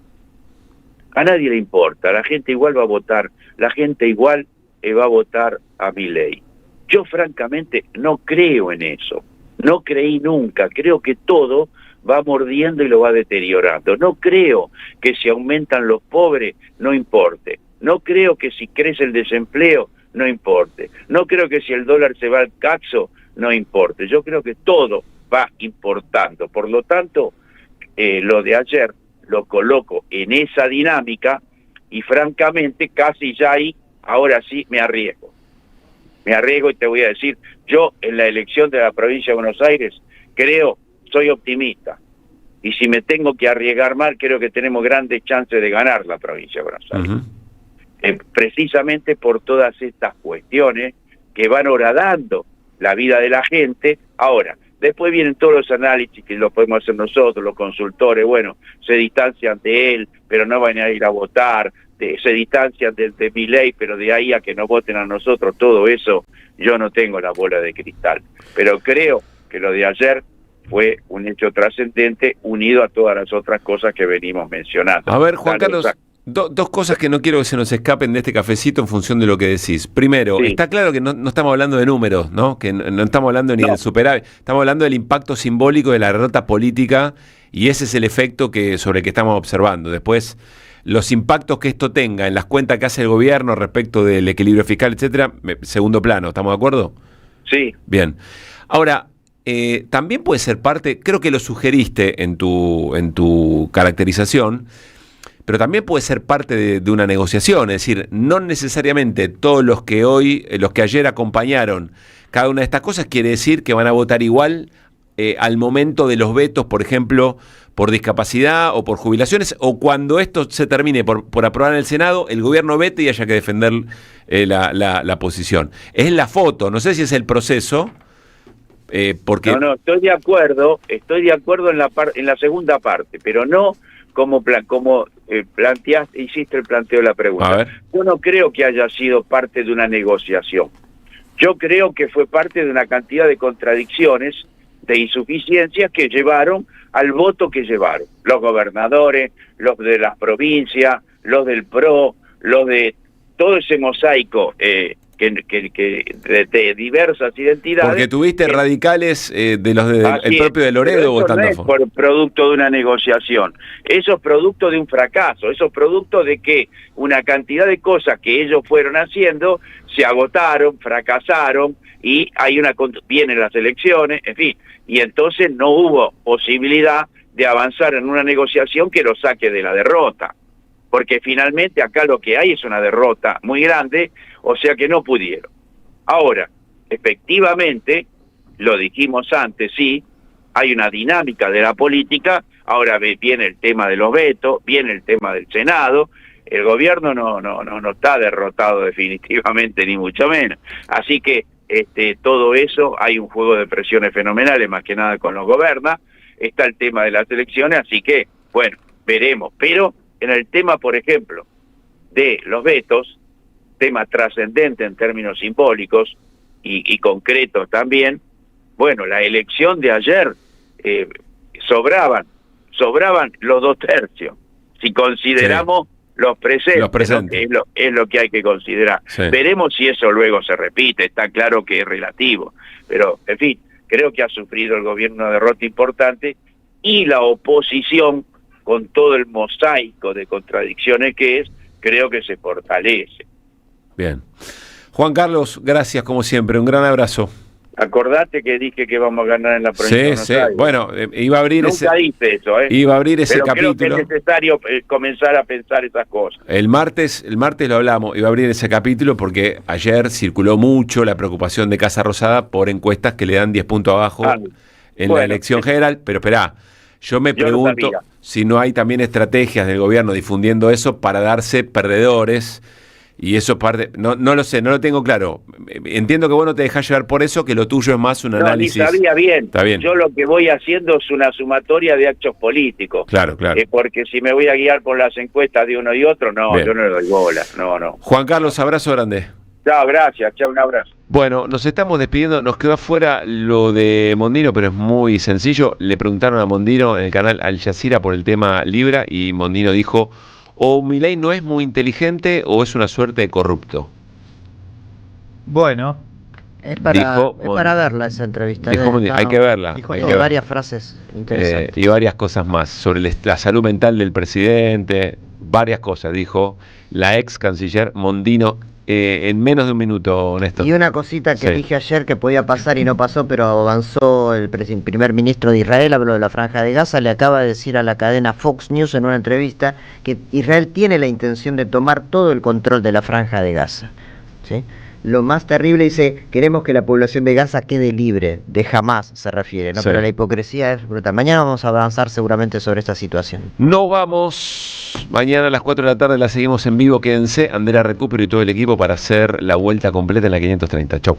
A nadie le importa, la gente igual va a votar, la gente igual va a votar a Milei. Yo francamente no creo en eso, no creí nunca, creo que todo va mordiendo y lo va deteriorando. No creo que si aumentan los pobres no importe, no creo que si crece el desempleo no importe, no creo que si el dólar se va al caxo no importe, yo creo que todo va importando. Por lo tanto, lo de ayer lo coloco en esa dinámica y francamente casi ya ahí, ahora sí me arriesgo y te voy a decir, yo en la elección de la provincia de Buenos Aires soy optimista, y si me tengo que arriesgar mal, creo que tenemos grandes chances de ganar la provincia de Buenos Aires. Precisamente por todas estas cuestiones que van horadando la vida de la gente. Ahora, después vienen todos los análisis que los podemos hacer nosotros, los consultores, bueno, se distancian de él, pero no van a ir a votar, se distancian de Milei, pero de ahí a que nos voten a nosotros, todo eso, yo no tengo la bola de cristal. Pero creo que lo de ayer fue un hecho trascendente unido a todas las otras cosas que venimos mencionando. A ver, Juan Carlos, dos cosas que no quiero que se nos escapen de este cafecito en función de lo que decís. Primero, está claro que no estamos hablando de números, ¿no? Que no estamos hablando ni del superávit, estamos hablando del impacto simbólico de la derrota política, y ese es el efecto sobre el que estamos observando. Después, los impactos que esto tenga en las cuentas que hace el gobierno respecto del equilibrio fiscal, etcétera, segundo plano, ¿estamos de acuerdo? Sí. Bien. Ahora, también puede ser parte, creo que lo sugeriste en tu caracterización, pero también puede ser parte de una negociación, es decir, no necesariamente todos los que ayer acompañaron cada una de estas cosas quiere decir que van a votar igual al momento de los vetos, por ejemplo, por discapacidad o por jubilaciones, o cuando esto se termine por aprobar en el Senado, el gobierno vete y haya que defender la posición. Es la foto, no sé si es el proceso, porque... No, estoy de acuerdo en la segunda parte, pero no como hiciste el planteo de la pregunta. Yo no creo que haya sido parte de una negociación. Yo creo que fue parte de una cantidad de contradicciones, de insuficiencias que llevaron al voto que llevaron. Los gobernadores, los de las provincias, los del PRO, los de todo ese mosaico de diversas identidades. Porque tuviste radicales de los el propio de Loredo votando no es por producto de una negociación, eso es producto de un fracaso, eso es producto de que una cantidad de cosas que ellos fueron haciendo se agotaron, fracasaron, y vienen las elecciones, en fin, y entonces no hubo posibilidad de avanzar en una negociación que lo saque de la derrota. porque finalmente acá lo que hay es una derrota muy grande, o sea que no pudieron. Ahora, efectivamente, lo dijimos antes, sí, hay una dinámica de la política, ahora viene el tema de los vetos, viene el tema del Senado, el gobierno no está derrotado definitivamente, ni mucho menos. Así que todo eso, hay un juego de presiones fenomenales, más que nada con los goberna, está el tema de las elecciones, así que, bueno, veremos. Pero en el tema, por ejemplo, de los vetos, tema trascendente en términos simbólicos y concretos también, bueno, la elección de ayer sobraban los 2/3, si consideramos los presentes. Es lo que hay que considerar. Sí. Veremos si eso luego se repite, está claro que es relativo, pero en fin, creo que ha sufrido el gobierno una derrota importante y la oposición, con todo el mosaico de contradicciones que es, creo que se fortalece. Bien. Juan Carlos, gracias como siempre, un gran abrazo. Acordate que dije que vamos a ganar en la provincia de Buenos Aires. Bueno, iba a abrir Nunca dice eso, Iba a abrir ese capítulo. Creo que es necesario comenzar a pensar esas cosas. El martes lo hablamos, iba a abrir ese capítulo porque ayer circuló mucho la preocupación de Casa Rosada por encuestas que le dan 10 puntos abajo en la elección general, pero esperá, yo me pregunto si no hay también estrategias del gobierno difundiendo eso para darse perdedores. Y eso parte, no lo sé, no lo tengo claro. Entiendo que vos no te dejás llevar por eso, que lo tuyo es más un análisis. No, sabía bien. Está bien. Yo lo que voy haciendo es una sumatoria de actos políticos. Claro. Porque si me voy a guiar por las encuestas de uno y otro, bien. Yo no le doy bola. No. Juan Carlos, abrazo grande. Chao, gracias. Chao, un abrazo. Bueno, nos estamos despidiendo. Nos quedó afuera lo de Mondino, pero es muy sencillo. Le preguntaron a Mondino en el canal Al Jazeera por el tema Libra y Mondino dijo: o Milei no es muy inteligente o es una suerte de corrupto. Bueno, es para verla esa entrevista. Hay que verla. Dijo varias frases interesantes. Y varias cosas más sobre la salud mental del presidente, varias cosas dijo la ex canciller Mondino en menos de un minuto, Néstor. Y una cosita que dije ayer que podía pasar y no pasó, pero avanzó el primer ministro de Israel, habló de la Franja de Gaza, le acaba de decir a la cadena Fox News en una entrevista que Israel tiene la intención de tomar todo el control de la Franja de Gaza, ¿sí? Lo más terrible, dice, queremos que la población de Gaza quede libre, de Hamás se refiere, ¿no? Sí. Pero la hipocresía es brutal. Mañana vamos a avanzar seguramente sobre esta situación. Nos vamos, mañana a las 4 de la tarde la seguimos en vivo, quédense, Andrea Recupero y todo el equipo para hacer la vuelta completa en la 530. Chau.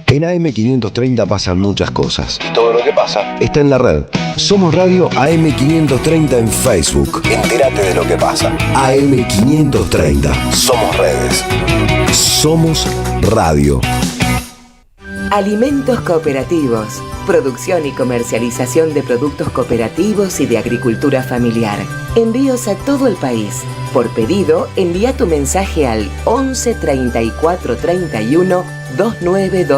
En AM530 pasan muchas cosas. Y todo lo que pasa está en la red. Somos Radio AM530 en Facebook. Entérate de lo que pasa. AM530. Somos redes. Somos radio. Alimentos cooperativos. Producción y comercialización de productos cooperativos y de agricultura familiar. Envíos a todo el país. Por pedido, envía tu mensaje al 11 34 31 292.